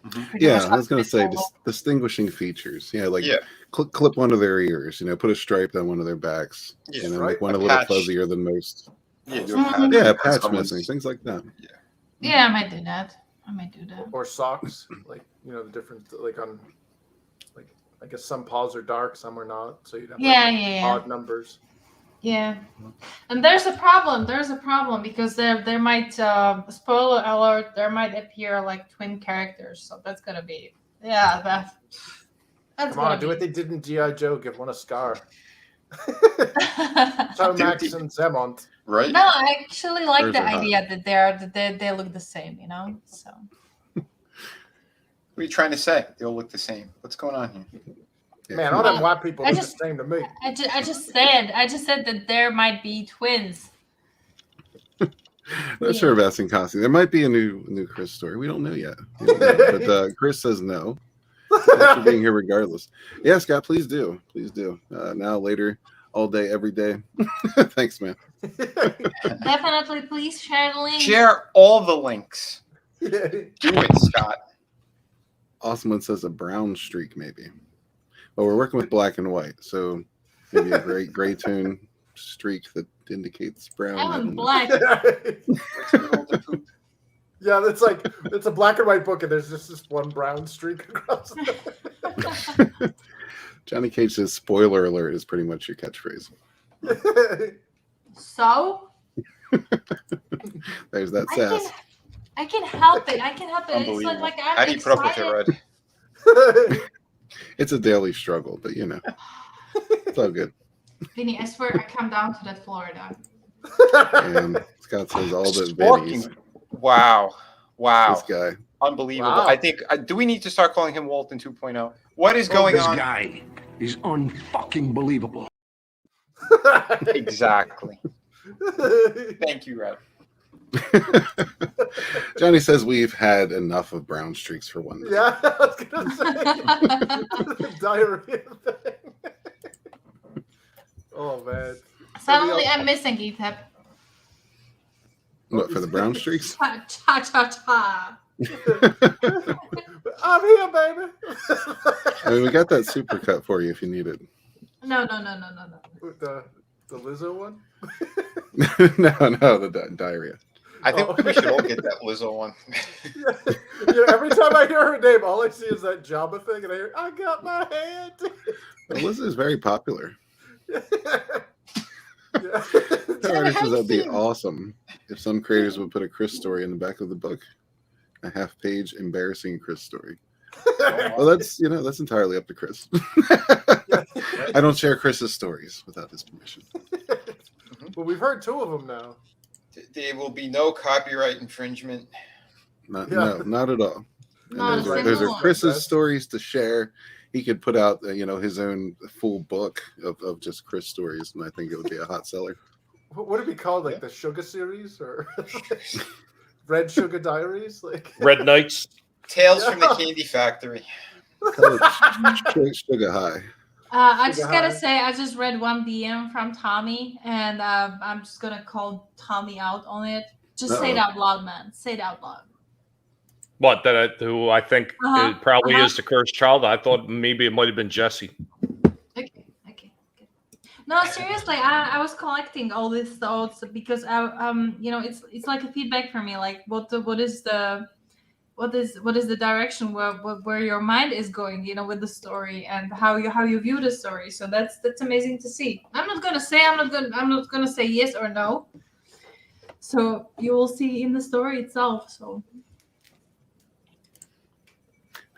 Pretty much Yeah, I was going to say all distinguishing features. Yeah, like clip one of their ears. You know, put a stripe down one of their backs. Yeah, you know, right. make one A a little patch. fuzzier than most. Yeah, Yeah, patch missing, things like that. Yeah, I might do that. Or socks, like the different like on like I guess some paws are dark, some are not. So you'd have odd numbers. Yeah, and there's a problem. Because there might spoiler alert. There might appear like twin characters. So that's gonna be that's Come on, do what they did in G.I. Joe. Give one a scar. Max and Zemont. Right? No, I actually like Hers the are hot. idea that they look the same. You know, so. What are you trying to say? They all look the same. What's going on here? Yeah, Man, all them white people look the same to me. I just said that there might be twins. Not sure of asking Cassie. There might be a new Chris story. We don't know yet. We don't know. But Chris says no. Thanks for being here regardless. Yeah, Scott, please do. Please do. Now, later, all day, every day. Thanks, man. Definitely, please share the link. Share all the links. Yeah. Do it, Scott. Awesome one says a brown streak, maybe. Well, we're working with black and white, so maybe a gray tone streak that indicates brown. I'm I in don't know. black. Yeah, it's a black and white book, and there's just this one brown streak across it. Johnny Cage says spoiler alert is pretty much your catchphrase. So There's that sass. I can help it. It's like I'm How do you put up with excited. it, Red? It's a daily struggle, but it's all good. Vinny, I swear I come down to that Florida. And Scott says all the Sparking. Vinnies. Wow. This guy. Unbelievable. Wow. I think, do we need to start calling him Walton 2.0? What is going on? guy is unfucking believable. Exactly. Thank you, Red. Johnny says we've had enough of brown streaks for one day. Yeah, I was gonna say the diarrhea thing. Oh man. Suddenly I'm missing Ethan. What, for the brown streaks? Cha. I'm here, baby. I mean, we got that super cut for you if you need it. No. The Lizzo one? no, the diarrhea. I think we should all get that Lizzo one. Every time I hear her name, all I see is that Jabba thing, and I hear, I got my hand. Liz is very popular. Yeah. That would be awesome if some creators would put a Chris story in the back of the book. A half-page embarrassing Chris story. Well, that's entirely up to Chris. I don't share Chris's stories without his permission. Well, we've heard two of them now. There will be no copyright infringement. No, not at all. And Not a those are single one. Chris's stories to share. He could put out, his own full book of just Chris stories, and I think it would be a hot seller. What would it be called? Like the Sugar series or Red Sugar Diaries? Like Red Knights. Tales from the Candy Factory. Call it Sugar High. I just gotta say, I just read one DM from Tommy, and I'm just gonna call Tommy out on it. Just say it out loud, man. Say it out loud. What? Who I think it probably is the cursed child. I thought maybe it might have been Jesse. Okay. No, seriously, I was collecting all these thoughts because it's like a feedback for me. Like, what is the direction where your mind is going, with the story and how you view the story. So that's amazing to see. I'm not gonna say yes or no. So you will see in the story itself. So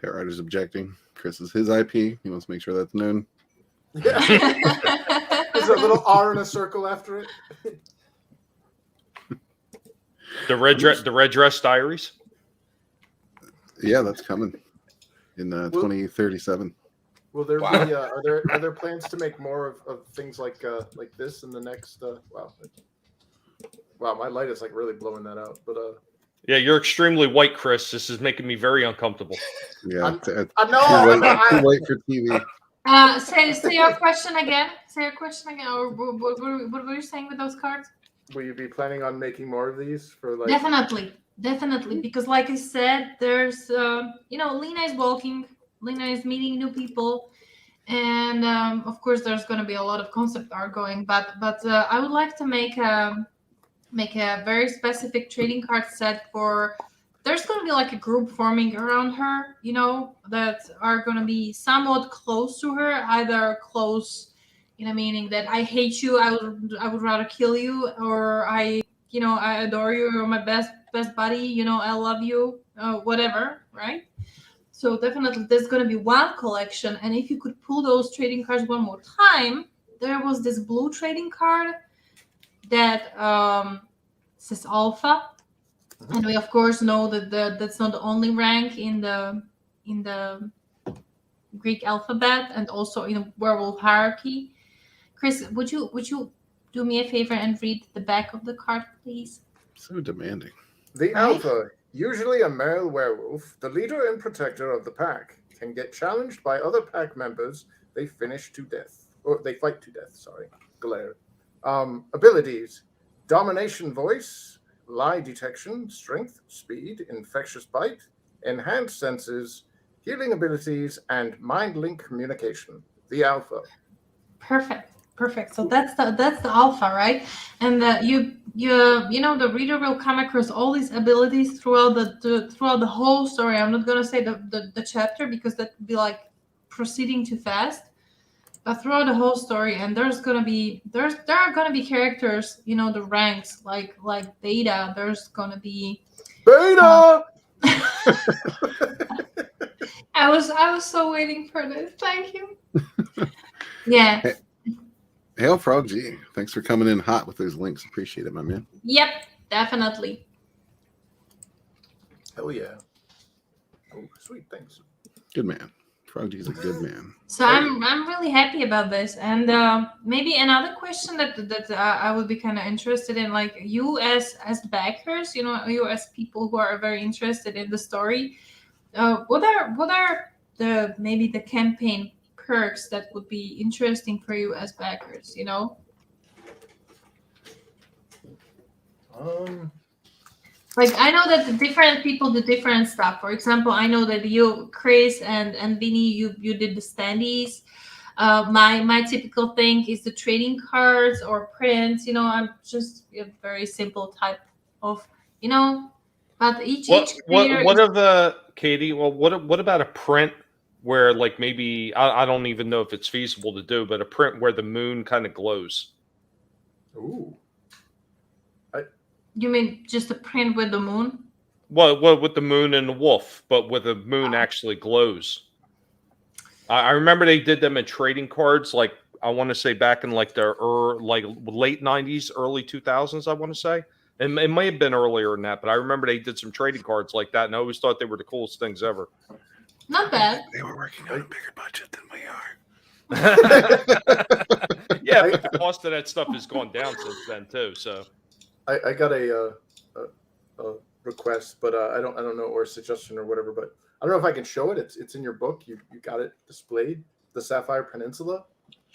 Hair Rider's objecting. Chris is his IP. He wants to make sure that's known. Yeah. There's a little R in a circle after it. The red dress diaries. Yeah, that's coming in 2037. Will there Wow. be? Are there plans to make more of things like this in the next? Wow, my light is like really blowing that out. But Yeah, you're extremely white, Chris. This is making me very uncomfortable. Yeah, I'm- too I know. white for TV. Say your question again. Say your question again. Or what were you saying with those cards? Will you be planning on making more of these for like? Definitely, because like I said, there's Lena is walking, Lena is meeting new people, and of course there's going to be a lot of concept art going. But I would like to make a very specific trading card set for. There's going to be like a group forming around her, that are going to be somewhat close to her, either close, meaning that I hate you, I would rather kill you, or I adore you, you're my best buddy, I love you, whatever, right? So definitely there's going to be one collection, and if you could pull those trading cards one more time, there was this blue trading card that says Alpha. And we of course know that that's not the only rank in the Greek alphabet and also in a werewolf hierarchy. Chris, would you do me a favor and read the back of the card, please? So demanding. The Alpha, usually a male werewolf, the leader and protector of the pack, can get challenged by other pack members. They fight to death. Sorry, glare. Abilities: domination voice, lie detection, strength, speed, infectious bite, enhanced senses, healing abilities, and mind link communication. The Alpha. Perfect. So that's the Alpha, right? And the reader will come across all these abilities throughout the whole story. I'm not gonna say the chapter because that would be like proceeding too fast. But throughout the whole story, and there are gonna be characters, the ranks like Beta. There's gonna be Beta. I was so waiting for this. Thank you. Yeah. Hail Frog G. Thanks for coming in hot with those links. Appreciate it, my man. Yep. Definitely. Hell yeah. Oh, sweet. Thanks. Good man. Frog G's a good man. So I'm really happy about this, and maybe another question that I would be kind of interested in, like you as backers, you as people who are very interested in the story. What are the campaign perks that would be interesting for you as backers? Like I know that the different people do different stuff. For example, I know that you, Chris, and Vinny, you did the standees. My typical thing is the trading cards or prints. I'm just a very simple type of But each what of the Katie? Well, what about a print where like maybe I don't even know if it's feasible to do, but a print where the moon kind of glows. Ooh. You mean just a print with the moon? Well, with the moon and the wolf, but with the moon actually glows. I remember they did them in trading cards, like I want to say back in like the late 90s, early 2000s, I want to say. It may have been earlier than that, but I remember they did some trading cards like that, and I always thought they were the coolest things ever. Not bad. They were working on a bigger budget than we are. Yeah, but the cost of that stuff has gone down since then too. So I got a request, but I don't know, or a suggestion or whatever. But I don't know if I can show it. It's in your book. You got it displayed. The Sapphire Peninsula.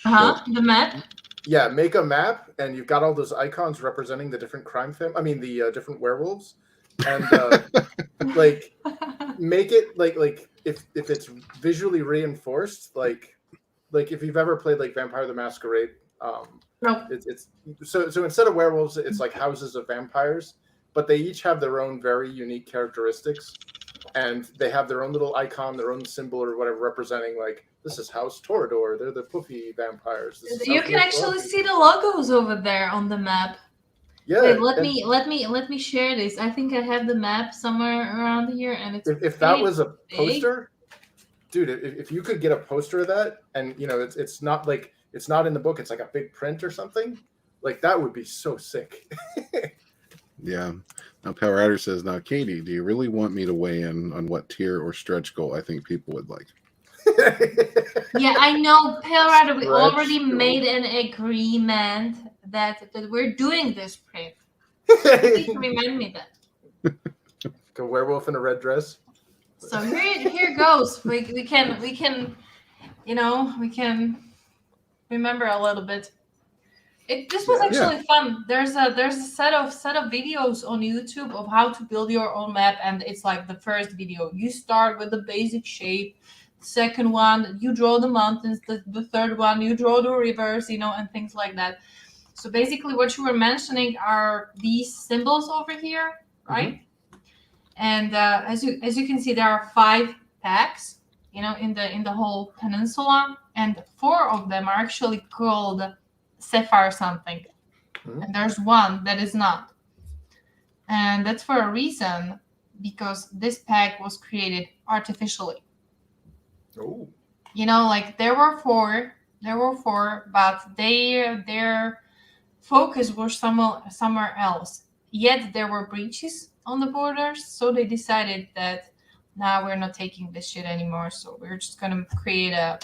The map. Yeah, make a map, and you've got all those icons representing the different the different werewolves, and like make it like if it's visually reinforced, like if you've ever played like Vampire the Masquerade. No. It's so instead of werewolves, it's like houses of vampires, but they each have their own very unique characteristics, and they have their own little icon, their own symbol or whatever, representing like this is House Torador. They're the poofy vampires. You can actually see the logos over there on the map. Yeah. Wait, let me share this. I think I have the map somewhere around here, and it's if that was a poster, dude, if you could get a poster of that, and it's not like it's not in the book, it's like a big print or something, like that would be so sick. Yeah. Now, Power Rider says, now, Katie, do you really want me to weigh in on what tier or stretch goal I think people would like? Yeah, I know, Pelrad, we Stretch already goal. made an agreement that we're doing this print. Please remind me that. A werewolf in a red dress. So here goes. We can we can remember a little bit. This was actually fun. There's a set of videos on YouTube of how to build your own map, and it's like the first video. You start with the basic shape. The second one, you draw the mountains. The third one, you draw the rivers, and things like that. So basically, what you were mentioning are these symbols over here, right? Mm-hmm. And as you can see, there are 5 packs, in the whole peninsula, and 4 of them are actually called Sapphire something, and there's one that is not, and that's for a reason, because this pack was created artificially. Oh, like there were four, but their focus was somewhere else. Yet there were breaches on the borders, so they decided that now we're not taking this shit anymore. So we're just gonna create a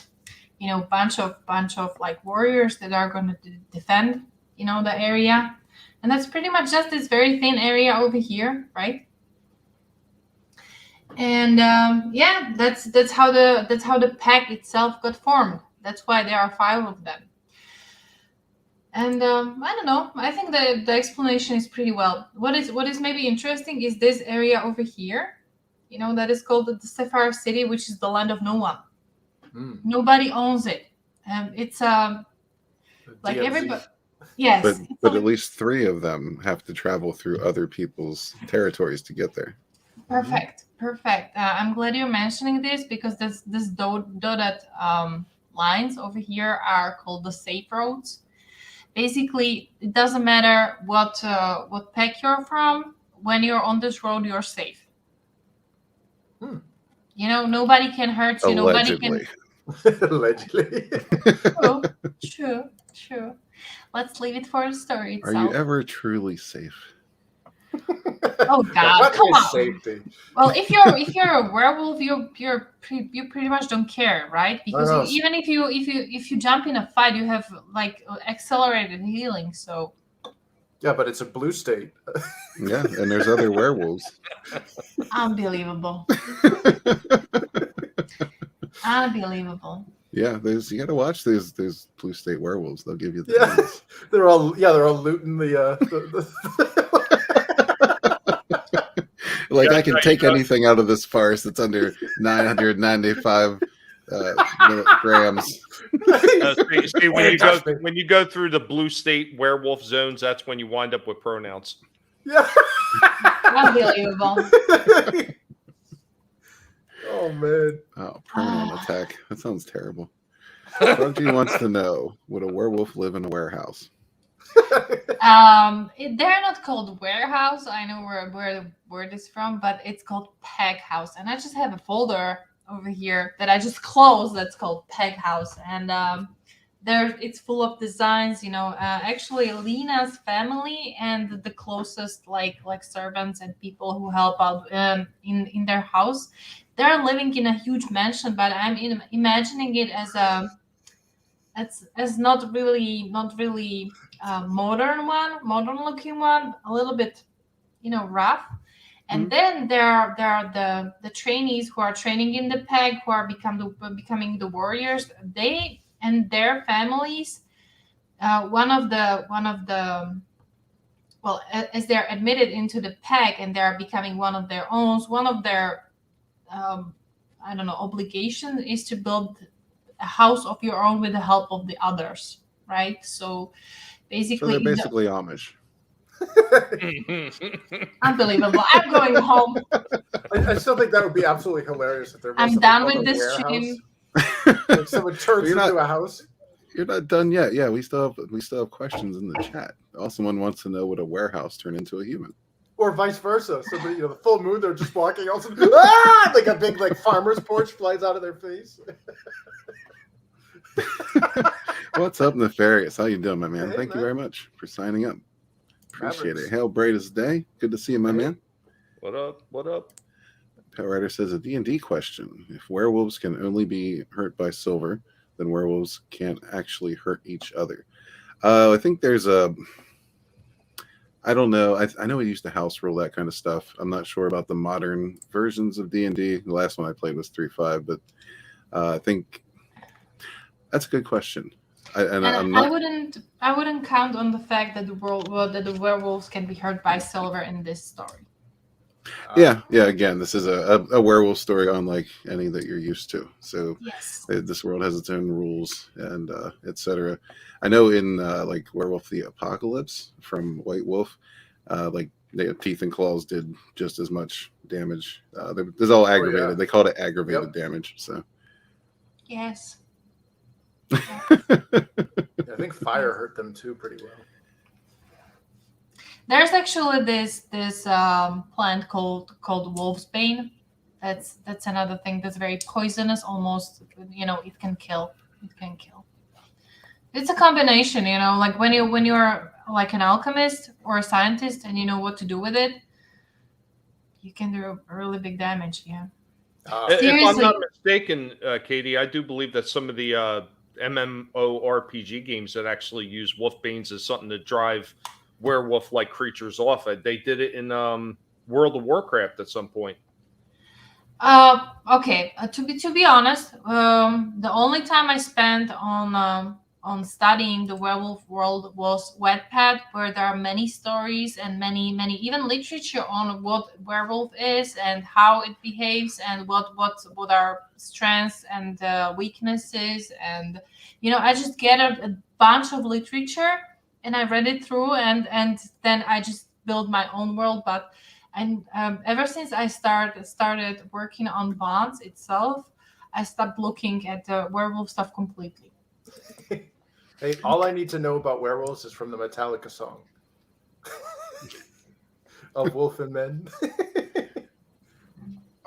bunch of like warriors that are going to defend, the area. And that's pretty much just this very thin area over here, right? And that's how the pack itself got formed. That's why there are 5 of them. And I don't know. I think the explanation is pretty well. What is maybe interesting is this area over here, that is called the Sapphire City, which is the land of no one. Nobody owns it. It's like DMZ. everybody. Yes, but at least 3 of them have to travel through other people's territories to get there. Perfect. I'm glad you're mentioning this, because this dotted lines over here are called the safe roads. Basically, it doesn't matter what pack you're from. When you're on this road, you're safe. Nobody can hurt you. Allegedly. Allegedly. True. Let's leave it for the story itself. Are you ever truly safe? Oh God, come on. Safety. Well, if you're a werewolf, you pretty much don't care, right? Because even if you jump in a fight, you have like accelerated healing. So. Yeah, but it's a blue state. Yeah, and there's other werewolves. Unbelievable. Unbelievable. Yeah, you got to watch those blue state werewolves. They'll give you the things. They're all looting the like, I can take anything out of this farce that's under 995 milligrams. See, when you go through the blue state werewolf zones, that's when you wind up with pronouns. Yeah. Unbelievable. Oh man. Oh, pronoun attack. That sounds terrible. Rodge wants to know, would a werewolf live in a warehouse? They're not called warehouse. I know where the word is from, but it's called peg house. And I just have a folder over here that I just closed that's called peg house. And it's full of designs, actually Lena's family and the closest like servants and people who help out in their house. They're living in a huge mansion, but I'm imagining it as not really modern looking one, a little bit, rough. And then there are the trainees who are training in the peg, who are becoming the warriors. They and their families. One of the as they're admitted into the peg and they are becoming one of their own. One of their obligation is to build a house of your own with the help of the others, right? So basically, they're basically Amish. Unbelievable. I'm going home. I still think that would be absolutely hilarious if I'm done with this stream. Like someone turns into a house. You're not done yet. Yeah, we still have questions in the chat. Also, someone wants to know, would a warehouse turn into a human? Or vice versa. Somebody, the full moon, they're just walking, all of a sudden, ah! Like a big farmer's porch flies out of their face. What's up, Nefarious? How you doing, my man? Hey, Thank you man. very much for signing up. Appreciate Mavericks. it. Hail bright as day. Good to see you, my man. What up? What up? Pet Rider says a D&D question. If werewolves can only be hurt by silver, then werewolves can't actually hurt each other. I think there's a... I don't know. I know we used to house rule that kind of stuff. I'm not sure about the modern versions of D&D. The last one I played was 3.5, but I think that's a good question. I wouldn't count on the fact that the werewolves can be hurt by silver in this story. Yeah. Again, this is a werewolf story unlike any that you're used to. So Yes. this world has its own rules and etc. I know in like Werewolf the Apocalypse from White Wolf, like their teeth and claws did just as much damage. There's all aggravated. yeah. They called it aggravated damage. So Yes. I think fire hurt them too pretty well. There's actually this plant called wolfsbane. That's another thing that's very poisonous. Almost, it can kill. It can kill. It's a combination, like when you're like an alchemist or a scientist and you know what to do with it, you can do really big damage. Yeah. If I'm not mistaken, Katie, I do believe that some of the MMORPG games that actually use wolfbanes as something to drive werewolf-like creatures off. They did it in World of Warcraft at some point. Okay. To be honest, the only time I spent on studying the werewolf world was Wattpad, where there are many stories and many even literature on what werewolf is and how it behaves and what are strengths and weaknesses, and I just get a bunch of literature and I read it through and then I just build my own world. But ever since I started working on Bonds itself, I stopped looking at the werewolf stuff completely. Hey, all I need to know about werewolves is from the Metallica song of Wolf and Men.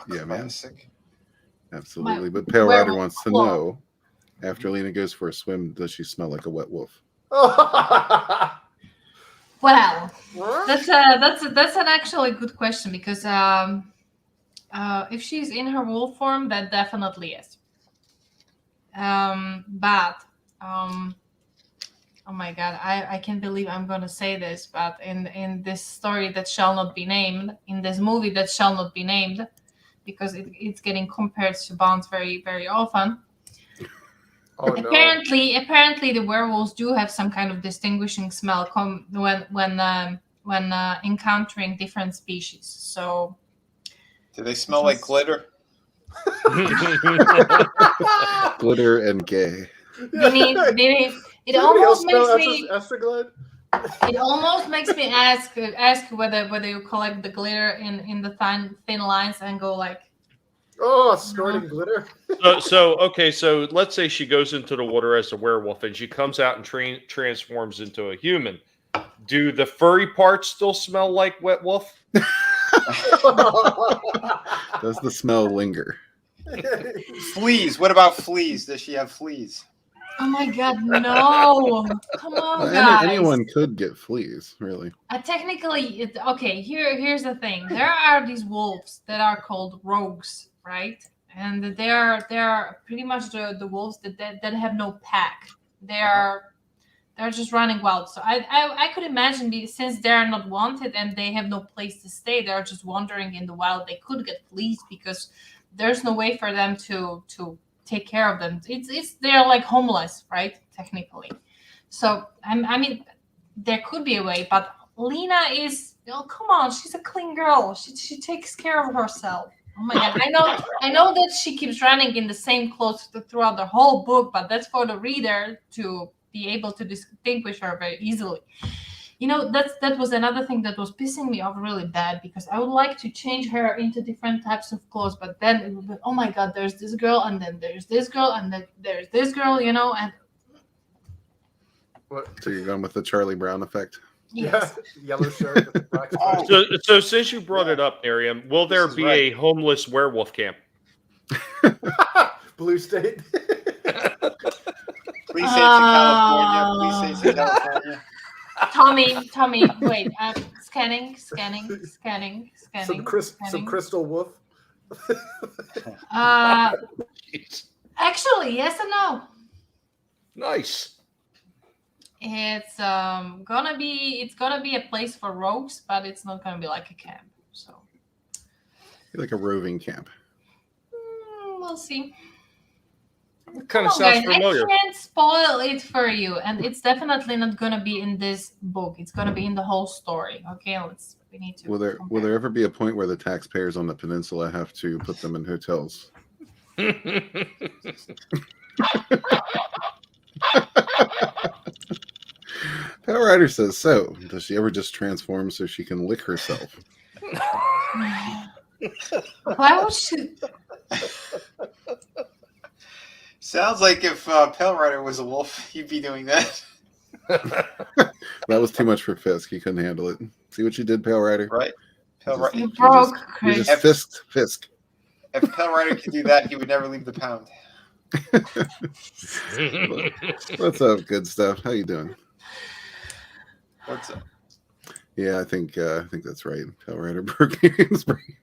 yeah, man. Classic. Absolutely. But Pale Rider wants to know, after Lena goes for a swim, does she smell like a wet wolf? Well, that's an actually good question, because if she's in her wolf form, that definitely is. But oh my god, I can't believe I'm gonna say this, but in this story that shall not be named, in this movie that shall not be named, because it's getting compared to Bonds very, very often. Oh, apparently the werewolves do have some kind of distinguishing smell when encountering different species. So do they smell like glitter? Glitter and gay. It almost makes me ask whether you collect the glitter in the thin lines and go like, oh, snorting glitter. So let's say she goes into the water as a werewolf and she comes out and transforms into a human. Do the furry parts still smell like wet wolf? Does the smell linger? Fleas. What about fleas? Does she have fleas? Oh my god, no! Come on, guys. Anyone could get fleas, really. Technically, okay. Here's the thing. There are these wolves that are called rogues, right? And they are pretty much the wolves that have no pack. They're just running wild. So I could imagine, since they are not wanted and they have no place to stay, they're just wandering in the wild. They could get fleas because there's no way for them to take care of them. They're like homeless, right? Technically. So I mean, there could be a way, but Lena is, come on, she's a clean girl. She takes care of herself. Oh my god, I know that she keeps running in the same clothes throughout the whole book, but that's for the reader to be able to distinguish her very easily. That was another thing that was pissing me off really bad, because I would like to change her into different types of clothes, but then it would be, oh my god, there's this girl, and then there's this girl, and then there's this girl, and What? So you're going with the Charlie Brown effect? Yes. Yellow shirt with the black Oh. stripe. So since you brought it up, NyRiam, will there is be right. a homeless werewolf camp? Blue state. Please say it's in California. Please say it's in California. Tommy, wait. Scanning. Some crystal wolf. Jeez. Actually, yes and no. Nice. It's gonna be a place for rogues, but it's not gonna be like a camp. So Like a roving camp. we'll see. It kind of Come on, sounds guys, familiar. I can't spoil it for you, and it's definitely not gonna be in this book. It's gonna be in the whole story. Okay, we need to. Will there ever be a point where the taxpayers on the peninsula have to put them in hotels? Power Rider says so. Does she ever just transform so she can lick herself? Why would she? Sounds like if Pale Rider was a wolf, he'd be doing that. That was too much for Fisk. He couldn't handle it. See what you did, Pale Rider? Right? Pale Rider. You broke, You Chris. just fisked Fisk. If Pale Rider could do that, he would never leave the pound. What's up, good stuff? How you doing? What's up? Yeah, I think that's right. Pale Rider broke Miriam's brain.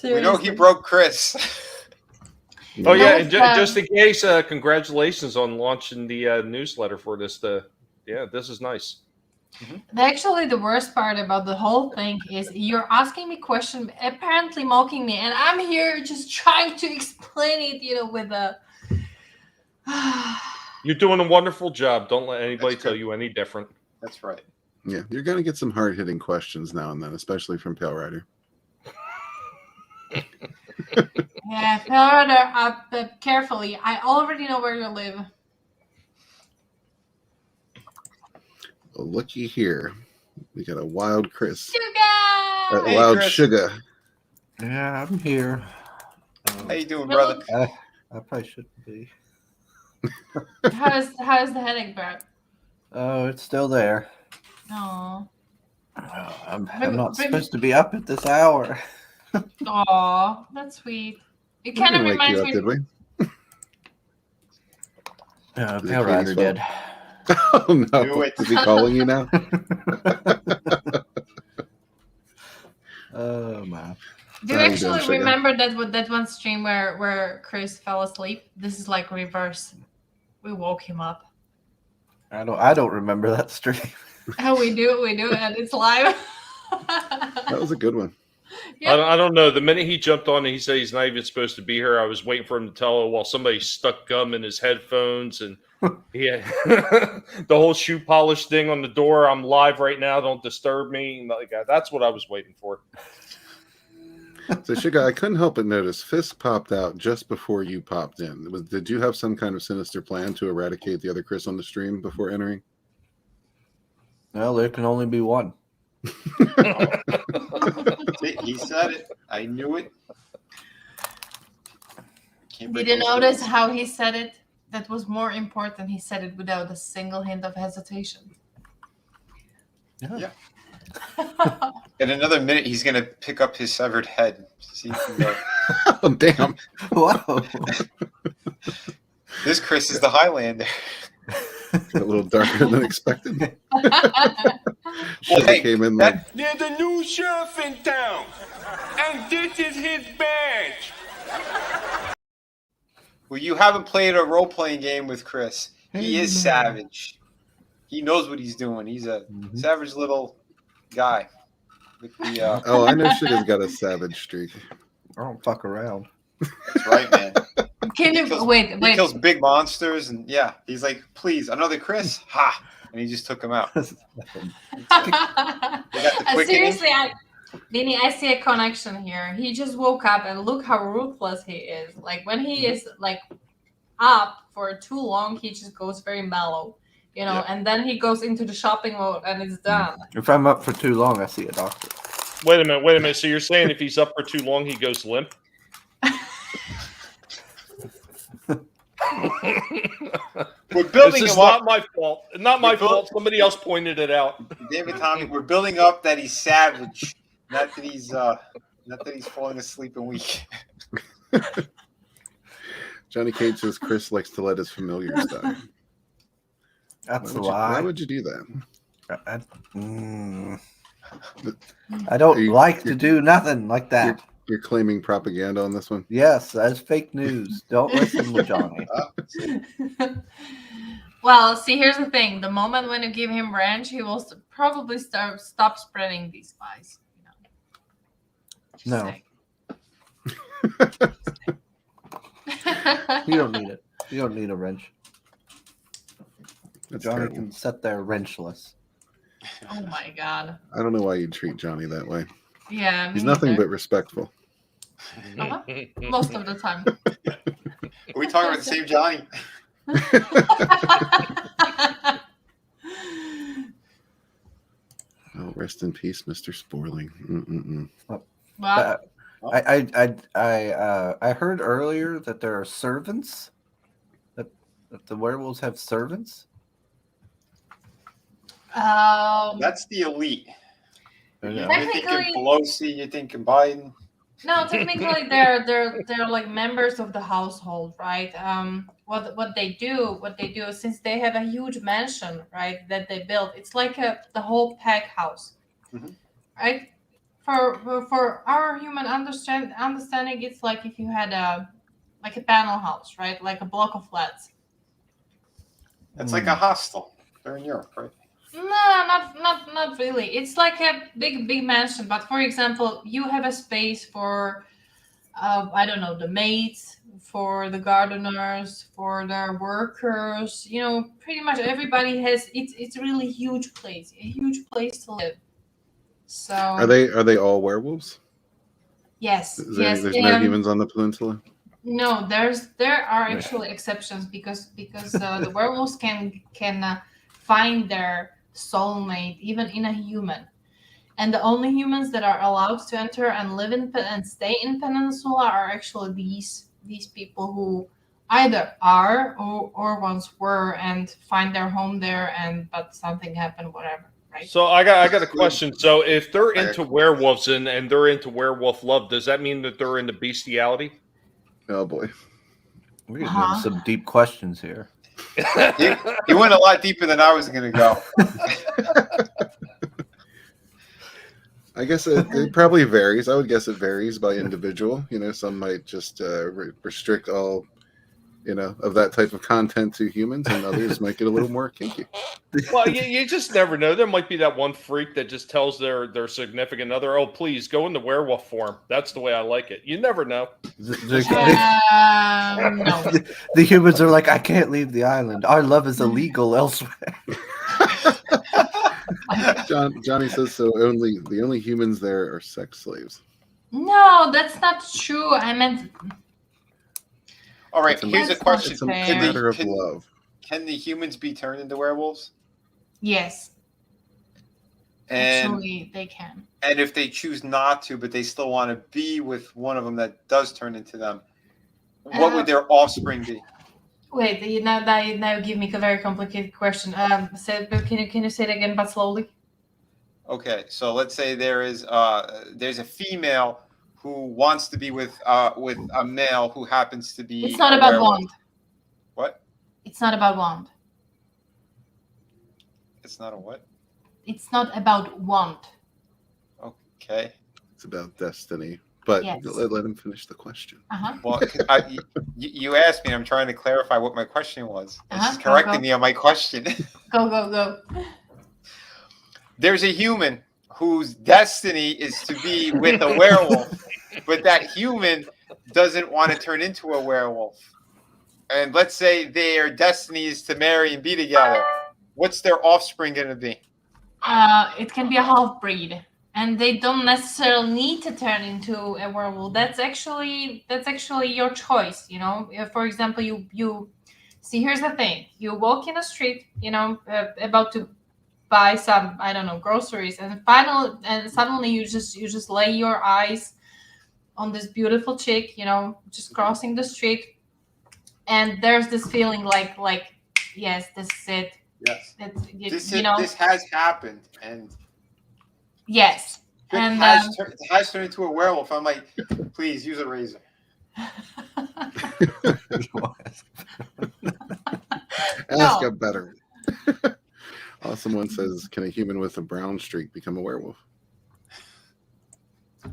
We know he broke Chris. Oh yeah, That and was, just in case, congratulations on launching the newsletter for this. Yeah, this is nice. Actually, the worst part about the whole thing is you're asking me questions, apparently mocking me, and I'm here just trying to explain it, with a. You're doing a wonderful job. Don't let anybody That's tell good. you any different. That's right. Yeah, you're gonna get some hard hitting questions now and then, especially from Pale Rider. Yeah, Florida, carefully. I already know where you live. Well, looky here, we got a wild Chris, Sugar! Hey, wild Chris. sugar. Yeah, I'm here. How you doing, brother? I probably shouldn't be. How's the headache, bro? Oh, it's still there. Oh, I'm not supposed to be up at this hour. aw, that's sweet. It We kind of didn't wake you reminds up, me. did we? Is it Pale Rider Katie's did. Oh no! Do it. Is he calling you now? Oh my. Do you How you actually doing, Sugar? remember that one stream where Chris fell asleep? This is like reverse. We woke him up. I don't remember that stream. Oh, we do, and it's live. That was a good one. Yeah. I don't know. The minute he jumped on and he said he's not even supposed to be here, I was waiting for him to tell her while somebody stuck gum in his headphones and yeah, the whole shoe polish thing on the door. I'm live right now. Don't disturb me. Like that's what I was waiting for. So, Sugar, I couldn't help but notice Fisk popped out just before you popped in. Did you have some kind of sinister plan to eradicate the other Chris on the stream before entering? Well, there can only be one. He said it. I knew it. Did you notice how he said it? That was more important. He said it without a single hint of hesitation. Yeah. In another minute, he's going to pick up his severed head. See if he can go. Oh, damn. Whoa. This Chris is the Highlander. A little darker than expected. Well, Sugar hey, came in like, There's a new sheriff in town, and this is his badge. Well, you haven't played a role-playing game with Chris. He is savage. He knows what he's doing. He's a savage little guy. With the, oh, I know Sugar's got a savage streak. I don't fuck around. That's right, man. Can you wait? He kills big monsters, and yeah, he's like, please, another Chris? Ha! And he just took him out. Seriously, Vinny, I see a connection here. He just woke up and look how ruthless he is. Like when he is like up for too long, he just goes very mellow, and then he goes into the shopping mode and it's done. If I'm up for too long, I see a doctor. Wait a minute. So you're saying if he's up for too long, he goes limp? We're building This is him up. not my fault. Not my fault. Somebody else pointed it out. David Tommy, we're building up that he's savage, not that he's falling asleep and weak. Johnny Cage says Chris likes to let his familiars die. That's a Why lie. would you do that? I don't like to do nothing like that. You're claiming propaganda on this one? Yes, that's fake news. Don't listen to Johnny. Well, see, here's the thing. The moment when you give him ranch, he will probably stop spreading these spies. No. You don't need it. You don't need a wrench. That's Johnny terrible. can sit there wrenchless. Oh my god. I don't know why you'd treat Johnny that way. Yeah. He's nothing but respectful. Most of the time. Are we talking about the same Johnny? Oh, rest in peace, Mr. Sporling. Well, I heard earlier that there are servants. That the werewolves have servants. That's the elite. You're thinking Pelosi. You're thinking Biden. No, technically they're like members of the household, right? What they do, since they have a huge mansion, right, that they built, it's like the whole pack house, right? For our human understanding, it's like if you had a panel house, right, like a block of flats. That's like a hostel. They're in Europe, right? No, not really. It's like a big mansion. But for example, you have a space for, I don't know, the maids, for the gardeners, for the workers. You know, pretty much everybody has. It's a really huge place, a huge place to live. So Are they all werewolves? yes, There's no humans on the peninsula. No, there are actually exceptions because the werewolves can find their soulmate even in a human, and the only humans that are allowed to enter and live in and stay in peninsula are actually these people who either are or once were and find their home there, but something happened, whatever, right? So I got a question. So if they're into werewolves and they're into werewolf love, does that mean that they're into bestiality? Oh boy, we're getting into some deep questions here. You went a lot deeper than I was going to go. I guess it probably varies. I would guess it varies by individual. You know, some might just restrict all, of that type of content to humans, and others might get a little more kinky. Well, you just never know. There might be that one freak that just tells their significant other, "Oh, please go in the werewolf form. That's the way I like it." You never know. No. The humans are like, I can't leave the island. Our love is illegal elsewhere. Johnny says so. The only humans there are sex slaves. No, that's not true. I meant. All right, here's a question. It's a matter of love. Can the humans be turned into werewolves? Yes. And actually, they can. And if they choose not to, but they still want to be with one of them that does turn into them, what would their offspring be? Wait, now give me a very complicated question. Can you say it again, but slowly? Okay, so let's say there's a female who wants to be with a male who happens to be. It's not about wand. What? It's not about wand. It's not a what? It's not about wand. Okay. It's about destiny. But yes. let him finish the question. Well, you asked me. I'm trying to clarify what my question was. It's correcting me on my question. Go. There's a human whose destiny is to be with a werewolf, but that human doesn't want to turn into a werewolf. And let's say their destiny is to marry and be together. What's their offspring going to be? It can be a half breed. And they don't necessarily need to turn into a werewolf. That's actually your choice, For example, you see. Here's the thing: you walk in the street, about to buy some, I don't know, groceries, and suddenly you just lay your eyes on this beautiful chick, just crossing the street, and there's this feeling like yes, this is it. Yes. It's, This has happened, and yes, it and has turned into a werewolf. I'm like, please use a razor. Ask a better. Awesome one says, can a human with a brown streak become a werewolf?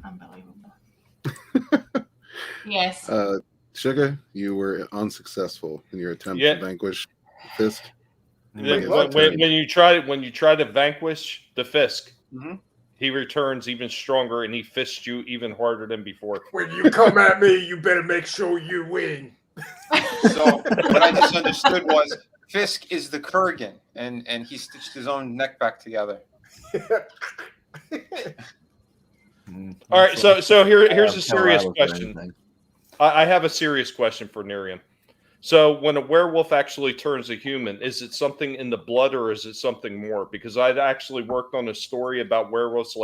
Unbelievable. Yes. Sugar, you were unsuccessful in your attempt Yeah. to vanquish Fisk. When you try to vanquish the Fisk, he returns even stronger and he fists you even harder than before. When you come at me, you better make sure you win. So what I just understood was Fisk is the Kurgan, and he stitched his own neck back together. All right, so here's a serious question. I have a serious question for NyRiam. So when a werewolf actually turns a human, is it something in the blood or is it something more? Because I'd actually worked on a story about werewolves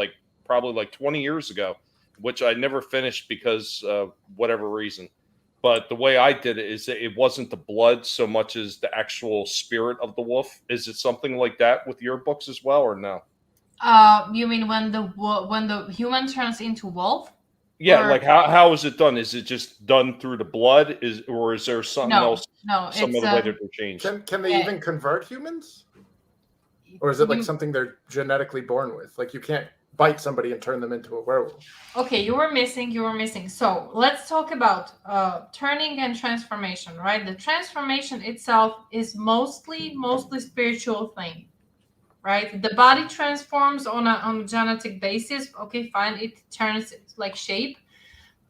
probably 20 years ago, which I never finished because of whatever reason. But the way I did it is that it wasn't the blood so much as the actual spirit of the wolf. Is it something like that with your books as well, or no? You mean when the human turns into wolf? Yeah, like how is it done? Is it just done through the blood? Or is there something else? No, some other way that they change. Can they even convert humans? Or is it like something they're genetically born with? Like you can't bite somebody and turn them into a werewolf. Okay, you were missing. So let's talk about turning and transformation, right? The transformation itself is mostly spiritual thing, right? The body transforms on a genetic basis. Okay, fine, it turns like shape.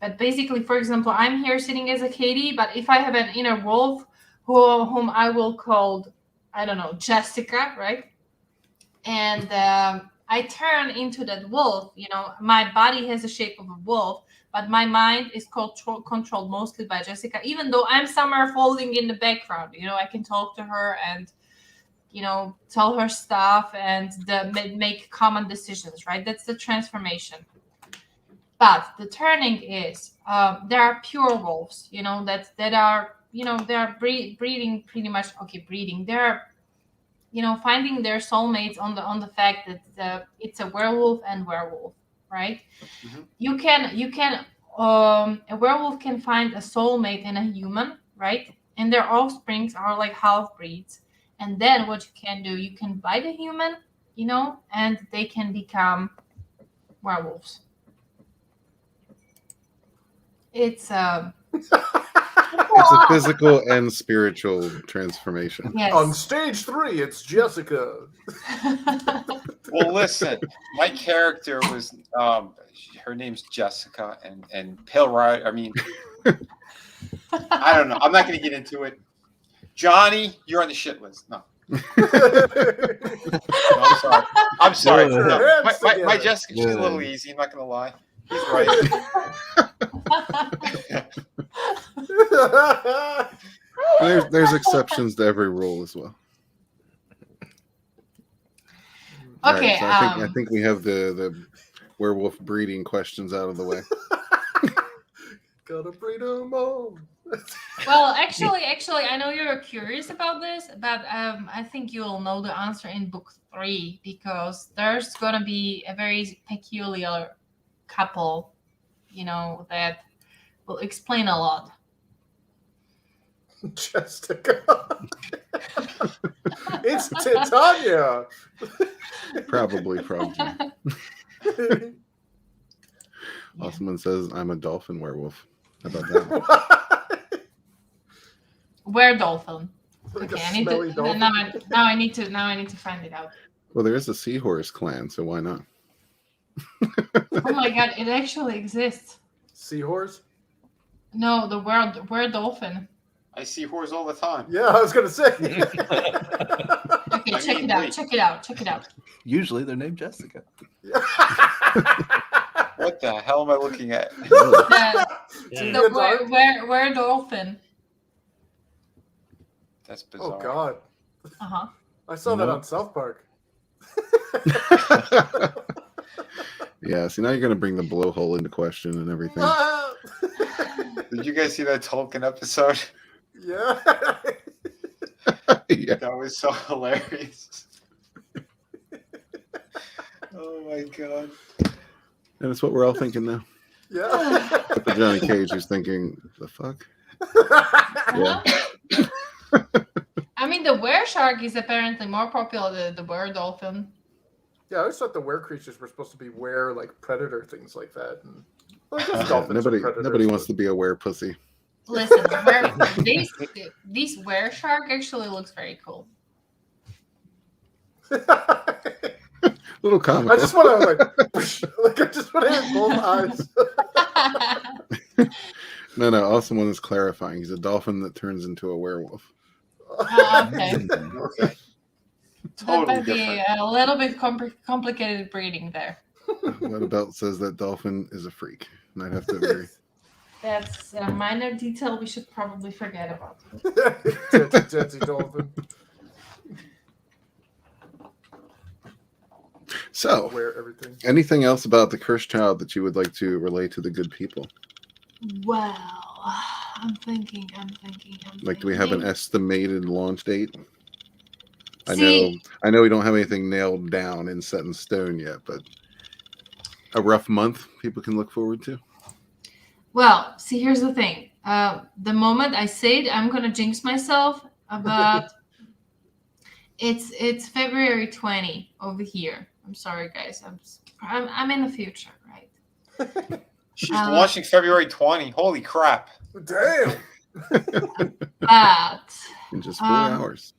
But basically, for example, I'm here sitting as a Katie, but if I have an inner wolf whom I will call, I don't know, Jessica, right? And I turn into that wolf, my body has the shape of a wolf, but my mind is controlled mostly by Jessica, even though I'm somewhere folding in the background. I can talk to her and, tell her stuff and make common decisions, right? That's the transformation. But the turning is, there are pure wolves, that are, they're breeding pretty much, breeding. They're, finding their soulmates on the fact that it's a werewolf and werewolf, right? Mm-hmm. A werewolf can find a soulmate in a human, right? And their offsprings are like half breeds. And then what you can do, you can bite a human, and they can become werewolves. It's it's a physical and spiritual transformation. Yes. On stage 3, it's Jessica. Well, listen, my character was her name's Jessica, and Pale Rider. I mean, I don't know. I'm not going to get into it. Johnny, you're on the shit list. No. No, I'm sorry. No. My Jessica, she's a little easy. I'm not going to lie. He's right. There's exceptions to every rule as well. Okay. Right, so I think we have the werewolf breeding questions out of the way. Gotta breed them all. Well, actually, I know you're curious about this, but I think you'll know the answer in book 3 because there's gonna be a very peculiar couple, that will explain a lot. Jessica. It's Titania. Probably. Awesome one says, I'm a dolphin werewolf. How about that? Were-dolphin. Like Okay, I need to. dolphin. Now I need to find it out. Well, there is a seahorse clan, so why not? Oh my god, it actually exists. Seahorse? No, the were-dolphin. I see whores all the time. Yeah, I was gonna say. Okay, check it out. Usually they're named Jessica. What the hell am I looking at? The were-dolphin. That's bizarre. Oh God. Uh-huh. I saw that on South Park. Yeah, see, now you're going to bring the blowhole into question and everything. Did you guys see that Tolkien episode? Yeah. Yeah. That was so hilarious. Oh my god. And it's what we're all thinking now. Yeah. Except for Johnny Cage, who's thinking, the fuck? Yeah. I mean, the were-shark is apparently more popular than the were-dolphin. Yeah, I always thought the were creatures were supposed to be were like predator things like that. And, well, I guess dolphins are predators. Nobody wants to be a were-pussy. Listen, this were-shark actually looks very cool. Little comical. I just want to like I just want to have both eyes. No. Also, one is clarifying. He's a dolphin that turns into a werewolf. Okay. Okay. That Totally might be different. a little bit complicated breeding there. What about says that dolphin is a freak? And I'd have to agree. That's a minor detail we should probably forget about. Dirty dolphin. So, Wear everything. anything else about the cursed child that you would like to relay to the good people? Well, I'm thinking. Like, do we have an estimated launch date? See- I know we don't have anything nailed down and set in stone yet, but a rough month people can look forward to. Well, see, here's the thing. The moment I say it, I'm gonna jinx myself. But it's February 20 over here. I'm sorry, guys. I'm in the future, right? She's launching February 20. Holy crap. Damn. But In just 4 hours.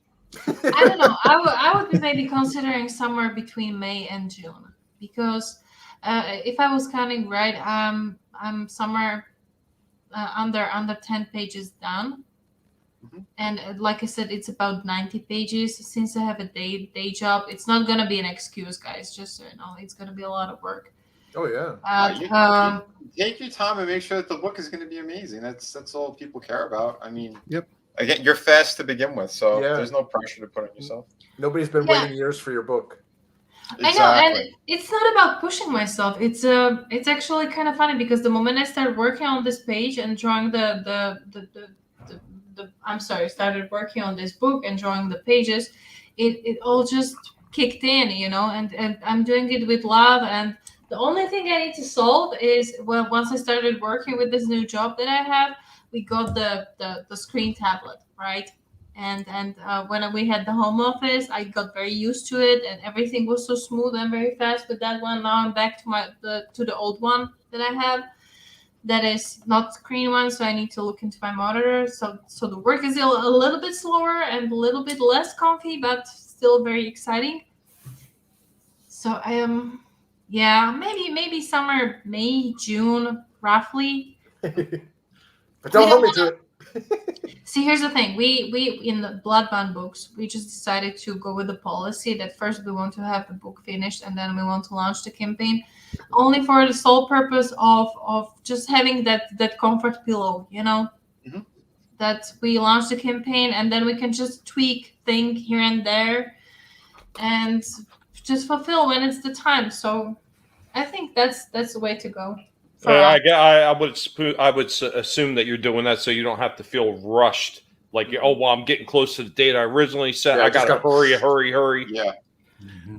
I don't know. I would be maybe considering somewhere between May and June, because if I was counting right, I'm somewhere under 10 pages done. Mm-hmm. And like I said, it's about 90 pages. Since I have a day job, it's not gonna be an excuse, guys. Just so you know, it's gonna be a lot of work. Oh yeah. But, You take your time and make sure that the book is going to be amazing. That's all people care about. I mean, Yep. Again, you're fast to begin with, so Yeah. there's no pressure to put on yourself. Nobody's been waiting years for your book. I know, and it's not about pushing myself. It's actually kind of funny because the moment I started working on this page and drawing started working on this book and drawing the pages, it all just kicked in, you know, and I'm doing it with love. And the only thing I need to solve is, well, once I started working with this new job that I have, we got the screen tablet, right? And when we had the home office, I got very used to it, and everything was so smooth and very fast with that one. Now I'm back to the old one that I have, that is not screen one, so I need to look into my monitor. So the work is a little bit slower and a little bit less comfy, but still very exciting. So I am, maybe somewhere May, June, roughly. But don't hold me to it. See, here's the thing. We in the Bloodbound books, we just decided to go with the policy that first we want to have the book finished and then we want to launch the campaign, only for the sole purpose of just having that comfort pillow, you know, that we launch the campaign and then we can just tweak things here and there and just fulfill when it's the time. So I think that's the way to go. I would assume that you're doing that so you don't have to feel rushed. Like, oh, well, I'm getting close to the date I originally set. Yeah, I gotta hurry. Yeah.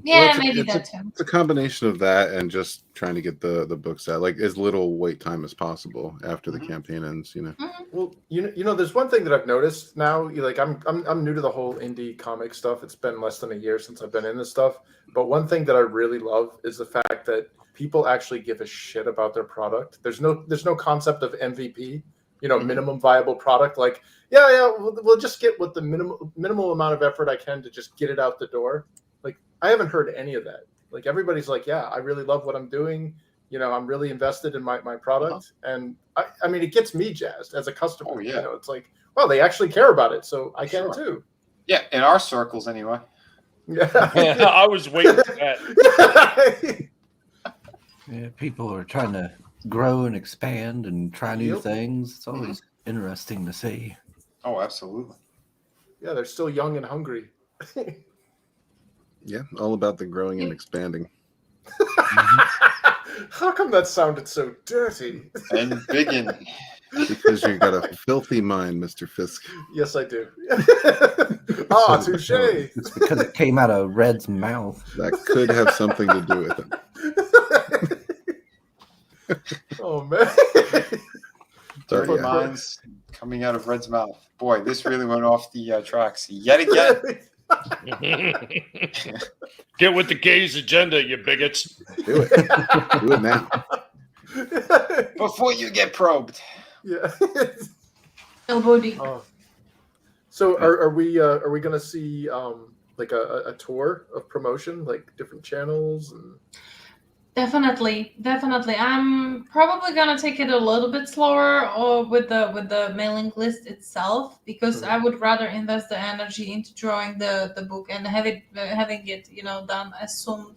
Yeah, Well, maybe that too. It's a combination of that and just trying to get the books out, like as little wait time as possible after the campaign ends. You know. Well, you know, there's one thing that I've noticed now. Like, I'm new to the whole indie comic stuff. It's been less than a year since I've been in this stuff. But one thing that I really love is the fact that people actually give a shit about their product. There's no concept of MVP. You know, minimum viable product. Like, we'll just get what the minimal amount of effort I can to just get it out the door. Like, I haven't heard any of that. Like, everybody's like, yeah, I really love what I'm doing. You know, I'm really invested in my product. And I mean, it gets me jazzed as a customer. Oh, yeah. You know, it's like, well, they actually care about it. So I can too. Yeah, in our circles anyway. Yeah. I was waiting for that. Yeah, people are trying to grow and expand and try new Yep. things. It's always interesting to see. Oh, absolutely. Yeah, they're still young and hungry. Yeah, all about the growing and expanding. How come that sounded so dirty? And biggin. Because you got a filthy mind, Mr. Fisk. Yes, I do. Ah, touche. It's because it came out of Red's mouth. That could have something to do with it. Oh man. Dirty minds coming out of Red's mouth. Boy, this really went off the tracks yet again. Get with the gays' agenda, you bigots. Do it. Do it now. Before you get probed. Yeah. Elbow deep. So are we going to see like a tour of promotion, like different channels and Definitely. I'm probably gonna take it a little bit slower, or with the mailing list itself, because I would rather invest the energy into drawing the book and having it done as soon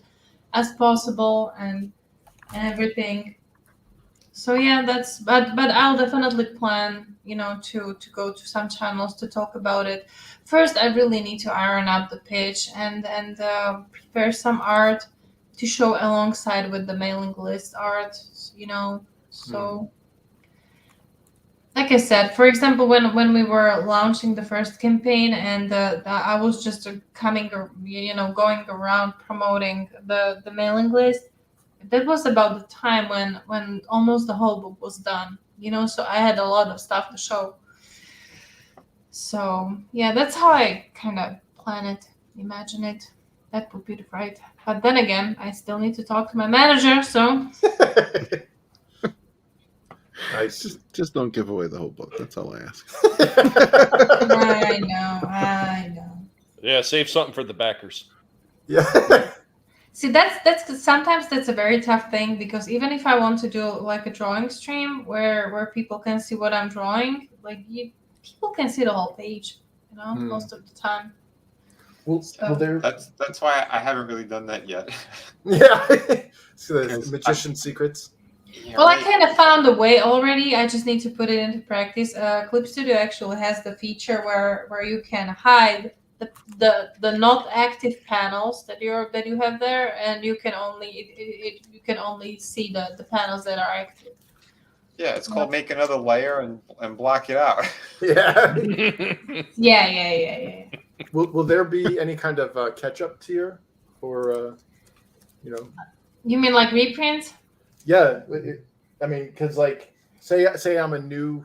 as possible and everything. So yeah, but I'll definitely plan to go to some channels to talk about it. First, I really need to iron out the pitch and prepare some art to show alongside with the mailing list art, so like I said, for example, when we were launching the first campaign and I was just going around promoting the mailing list, that was about the time when almost the whole book was done, so I had a lot of stuff to show. So yeah, that's how I kind of plan it, imagine it. That would be right. But then again, I still need to talk to my manager, so. Nice. Just don't give away the whole book. That's all I ask. I know. Yeah, save something for the backers. Yeah. See, that's sometimes that's a very tough thing, because even if I want to do like a drawing stream where people can see what I'm drawing, like people can see the whole page, most of the time. Well, that's why I haven't really done that yet. Yeah. So the magician secrets. Yeah, Well, right. I kind of found a way already. I just need to put it into practice. Clip Studio actually has the feature where you can hide the not active panels that you have there, and you can only see the panels that are active. Yeah, it's called make another layer and block it out. Yeah. Yeah. Will there be any kind of catch-up tier for, You mean like reprints? Yeah, I mean, because like, say I'm a new,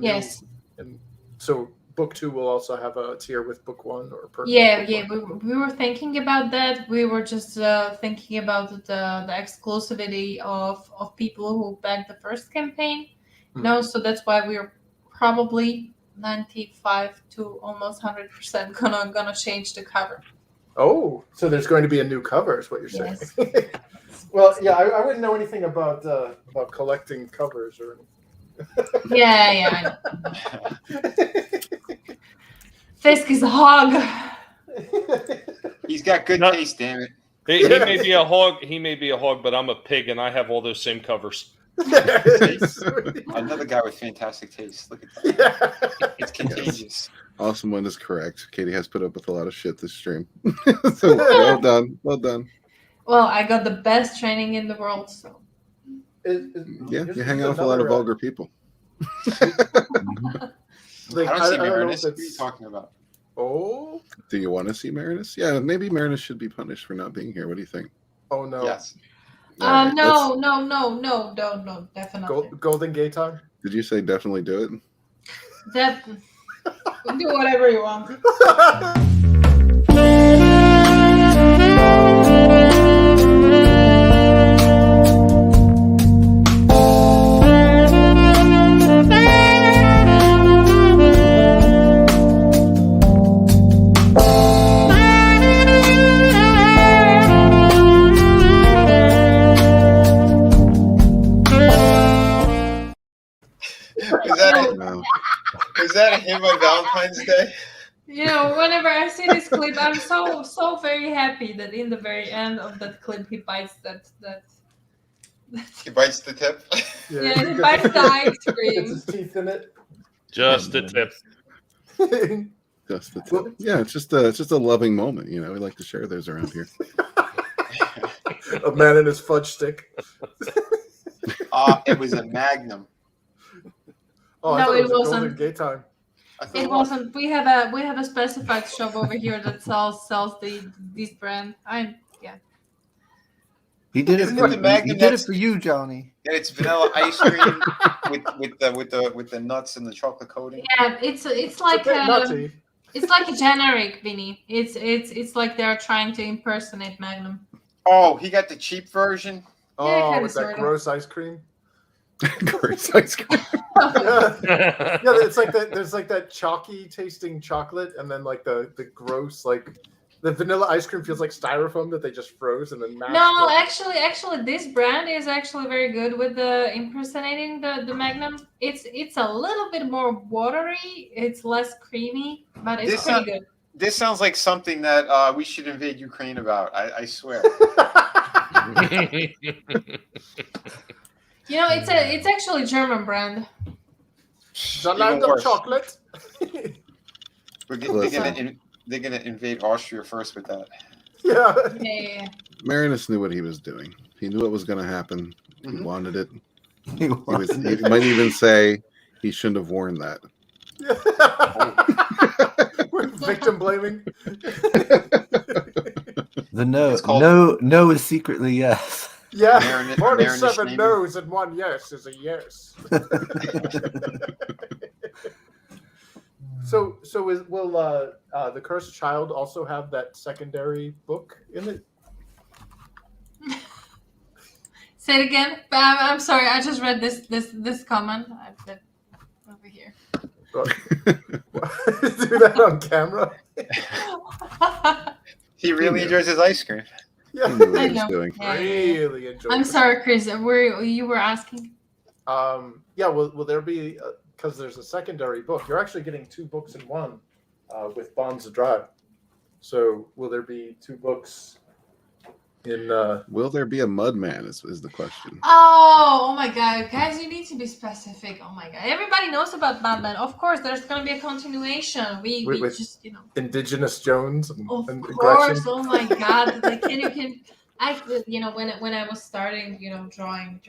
Yes. and so book 2 will also have a tier with book 1 or per. Yeah. We were thinking about that. We were just thinking about the exclusivity of people who backed the first campaign. So that's why we're probably 95 to almost 100% gonna change the cover. Oh, so there's going to be a new cover, is what you're saying? Yes. Well, yeah, I wouldn't know anything about collecting covers or anything. Yeah. I know. Fisk is a hog. He's got good taste, damn it. He may be a hog. He may be a hog, but I'm a pig, and I have all those same covers. Another guy with fantastic taste. Look at that. Yeah. It's contagious. Awesome one is correct. Katie has put up with a lot of shit this stream. So well done. Well, I got the best training in the world, so. Yeah, you hang out with a lot of vulgar people. I don't see Marinus. know What are you talking about? Oh. Do you want to see Marinus? Yeah, maybe Marinus should be punished for not being here. What do you think? Oh no. Yes. All right, No, definitely. Golden Gay time. Did you say definitely do it? Do whatever you want. Is that a hymn on Valentine's Day? Whenever I see this clip, I'm so very happy that in the very end of that clip he bites that. He bites the tip. Yeah, he bites the ice cream. Gets his teeth in it. Just a tip. Just the tip. Yeah, it's just a loving moment. We like to share those around here. A man and his fudge stick. It was a Magnum. Oh, I No, thought it it was a wasn't. Golden Gay Time. I thought It was. wasn't. We have a specified shop over here that sells this brand. He did it Isn't for it the Magnum he did it that's- for you, Johnny. Yeah, it's vanilla ice cream with the nuts and the chocolate coating. Yeah, it's like It's a bit nutty. it's like a generic, Vinny. It's like they're trying to impersonate Magnum. Oh, he got the cheap version. Oh, kinda, with that sorta. gross ice cream. Gross ice cream. Yeah, it's like that. There's like that chalky tasting chocolate, and then like the gross like the vanilla ice cream feels like styrofoam that they just froze and then mashed. No, up. actually, this brand is actually very good with the impersonating the Magnum. It's a little bit more watery. It's less creamy, but it's pretty good. This sounds like something that we should invade Ukraine about. I swear. You know, it's actually a German brand. The land of worse. chocolate. They're gonna invade Austria first with that. Yeah. Yeah. Marinus knew what he was doing. He knew what was going to happen. He wanted it. He He might even say he shouldn't have worn that. Victim blaming. The no, It's called- no is secretly yes. Yeah, Marinus 47 Navy. no's and one yes is a yes. So will the Cursed Child also have that secondary book in it? Say it again. I'm sorry. I just read this comment. I put over here. Do that on camera. He really enjoys his ice cream. He Yeah, knew what I he was know. doing. Yeah. really enjoy. I'm it. sorry, Chris. You were asking? Yeah. Will there be because there's a secondary book? You're actually getting two books in one with Bonds of Drive. So will there be two books in? Will there be a Mudman? Is the question. Oh my God, guys! You need to be specific. Oh my God! Everybody knows about Batman. Of course, there's gonna be a continuation. We With just Indigenous Jones and, Of and course. Gretchen. Oh my God! Like, when I was starting, drawing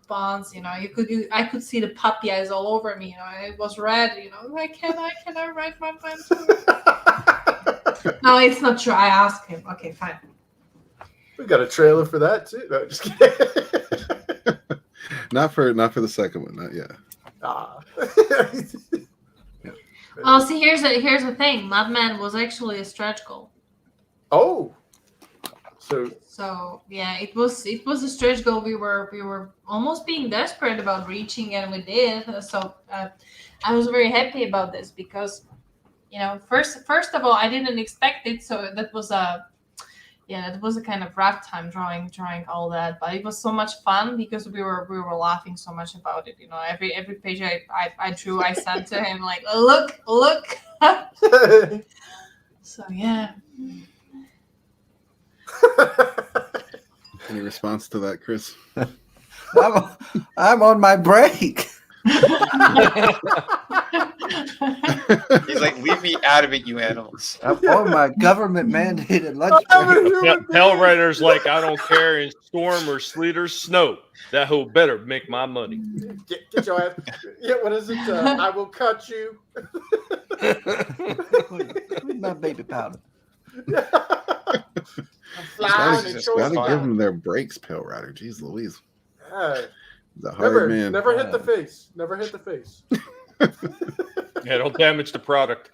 bonds, I could see the puppy eyes all over me. It was red. Like, can I write my plan too? No, it's not true. I asked him. Okay, fine. We got a trailer for that too. No, just kidding. Not for the second one. Not yet. Ah. Well, see, here's the thing. Madman was actually a stretch goal. Oh. So yeah, it was a stretch goal. We were almost being desperate about reaching, and we did. So I was very happy about this because, first of all, I didn't expect it. So that was a kind of rough time drawing all that. But it was so much fun because we were laughing so much about it. Every page I drew, I sent to him like, look. So yeah. Any response to that, Chris? I'm on my break. He's like, leave me out of it, you animals. I'm on my government mandated lunch break. Hell Rider's like, I don't care in storm or sleet or snow. That hoe better make my money. Get your ass. Yeah, what is it? I will cut you. Where's my baby powder? Gotta give them their breaks, Pale Rider. Jeez Louise. Yeah. The hard man. Never hit the face. Never hit the face. Yeah, don't damage the product.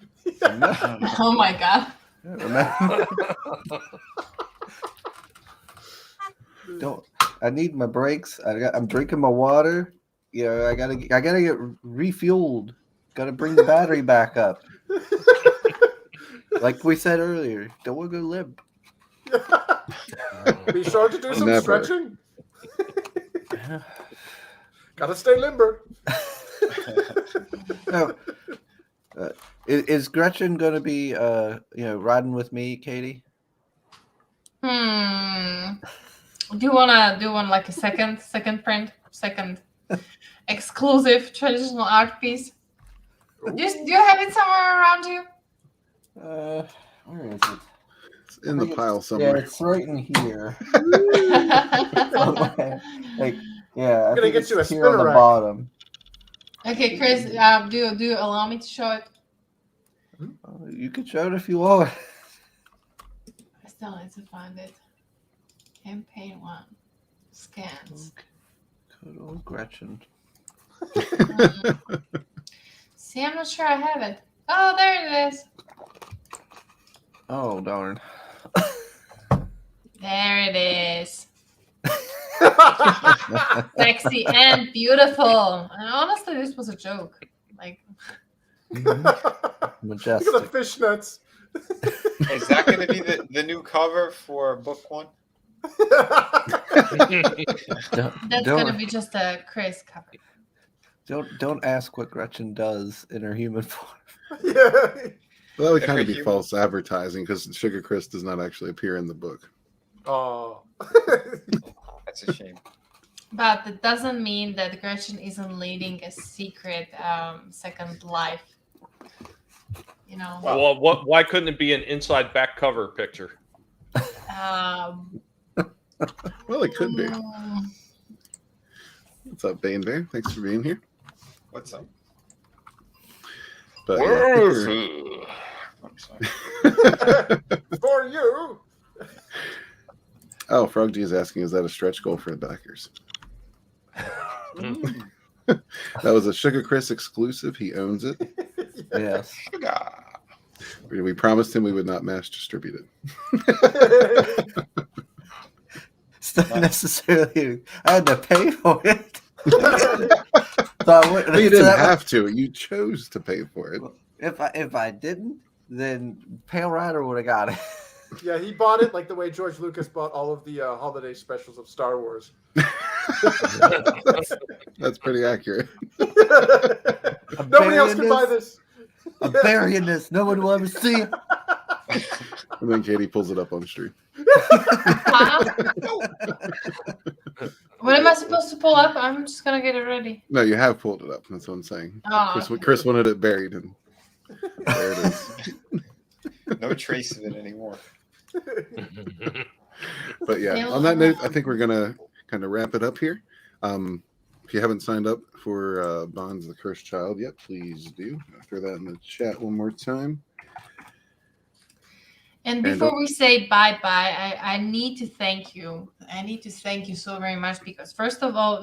Oh my God. Don't. I need my breaks. I'm drinking my water. I gotta get refueled. Gotta bring the battery back up. Like we said earlier, don't want to go limp. Be sure to do some Never. stretching. Gotta stay limber. No. Is Gretchen going to be, riding with me, Katie? Do you want like a second print, second exclusive traditional art piece? Do you have it somewhere around you? Where is it? It's in the pile somewhere. Yeah, it's right in here. I'm gonna get you a here on spinner the rack. bottom. Okay, Chris, do you allow me to show it? You can show it if you want. I still need to find it. Campaign 1. Scans. Good old Gretchen. See, I'm not sure I have it. Oh, there it is. Oh, darn. There it is. Sexy and beautiful. And honestly, this was a joke. Like, Majestic. Look at the fishnets. Is that going to be the new cover for book 1? that's gonna be just a Chris cover. Don't ask what Gretchen does in her human form. Yeah. Well, that would kind of be false advertising because Sugar Chris does not actually appear in the book. Oh. That's a shame. But that doesn't mean that Gretchen isn't leading a secret second life. You know. Well, why couldn't it be an inside back cover picture? Well, it could be. What's up, Bane Bear? Thanks for being here. What's up? But, I'm sorry. For you. Oh, Frog G is asking, is that a stretch goal for the backers? That was a Sugar Chris exclusive. He owns it. Yes. We promised him we would not mass distribute it. It's not necessarily. I had to pay for it. You didn't have to. You chose to pay for it. If I didn't, then Pale Rider would have got it. Yeah, he bought it like the way George Lucas bought all of the holiday specials of Star Wars. That's pretty accurate. Nobody else can buy this. I'm burying this. No one will ever see it. And then Katie pulls it up on the street. What am I supposed to pull up? I'm just gonna get it ready. No, you have pulled it up. That's what I'm saying. Oh, Chris wanted it buried, and there it is. No trace of it anymore. But yeah, on that note, I think we're gonna kind of wrap it up here. If you haven't signed up for Bond's the Cursed Child yet, please do. I'll throw that in the chat one more time. And before we say bye-bye, I need to thank you. I need to thank you so very much because first of all,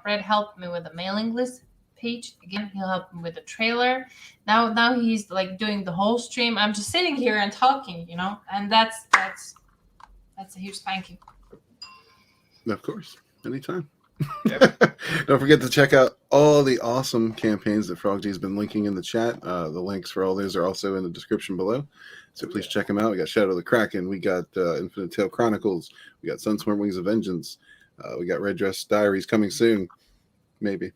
Red helped me with the mailing list page. Again, he'll help me with the trailer. Now he's like doing the whole stream. I'm just sitting here and talking, and that's a huge thank you. Of course, anytime. Yep. Don't forget to check out all the awesome campaigns that Frog G has been linking in the chat. The links for all those are also in the description below. So please check them out. We got Shadow of the Kraken. We got Infinite Tail Chronicles. We got Sunstorm Wings of Vengeance. We got Red Dress Diaries coming soon. Maybe.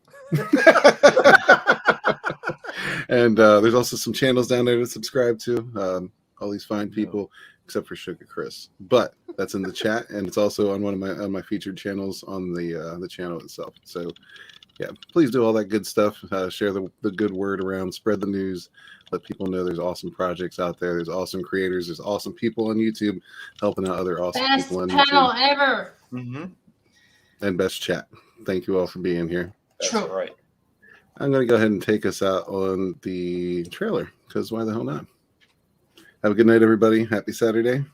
And there's also some channels down there to subscribe to. All these fine people, except for Sugar Chris. But that's in the chat, and it's also on one of my featured channels on the channel itself. So yeah, please do all that good stuff. Share the good word around. Spread the news. Let people know there's awesome projects out there. There's awesome creators. There's awesome people on YouTube helping out other awesome Best people on panel YouTube. ever. Mm-hmm. And best chat. Thank you all for being here. That's True. right. I'm going to go ahead and take us out on the trailer because why the hell not? Have a good night, everybody. Happy Saturday.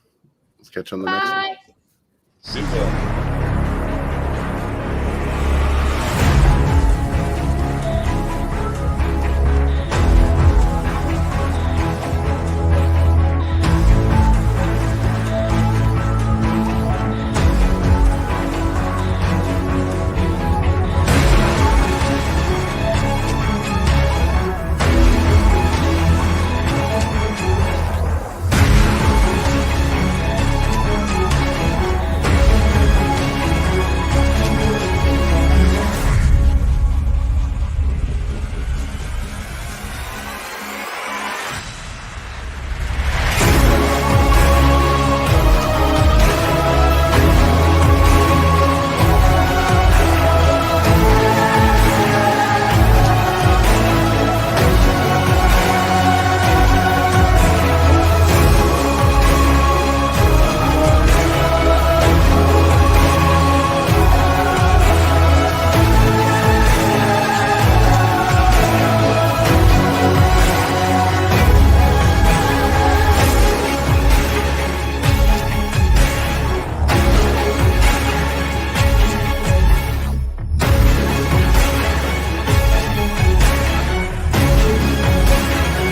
Let's catch you on the next one. Bye. Super.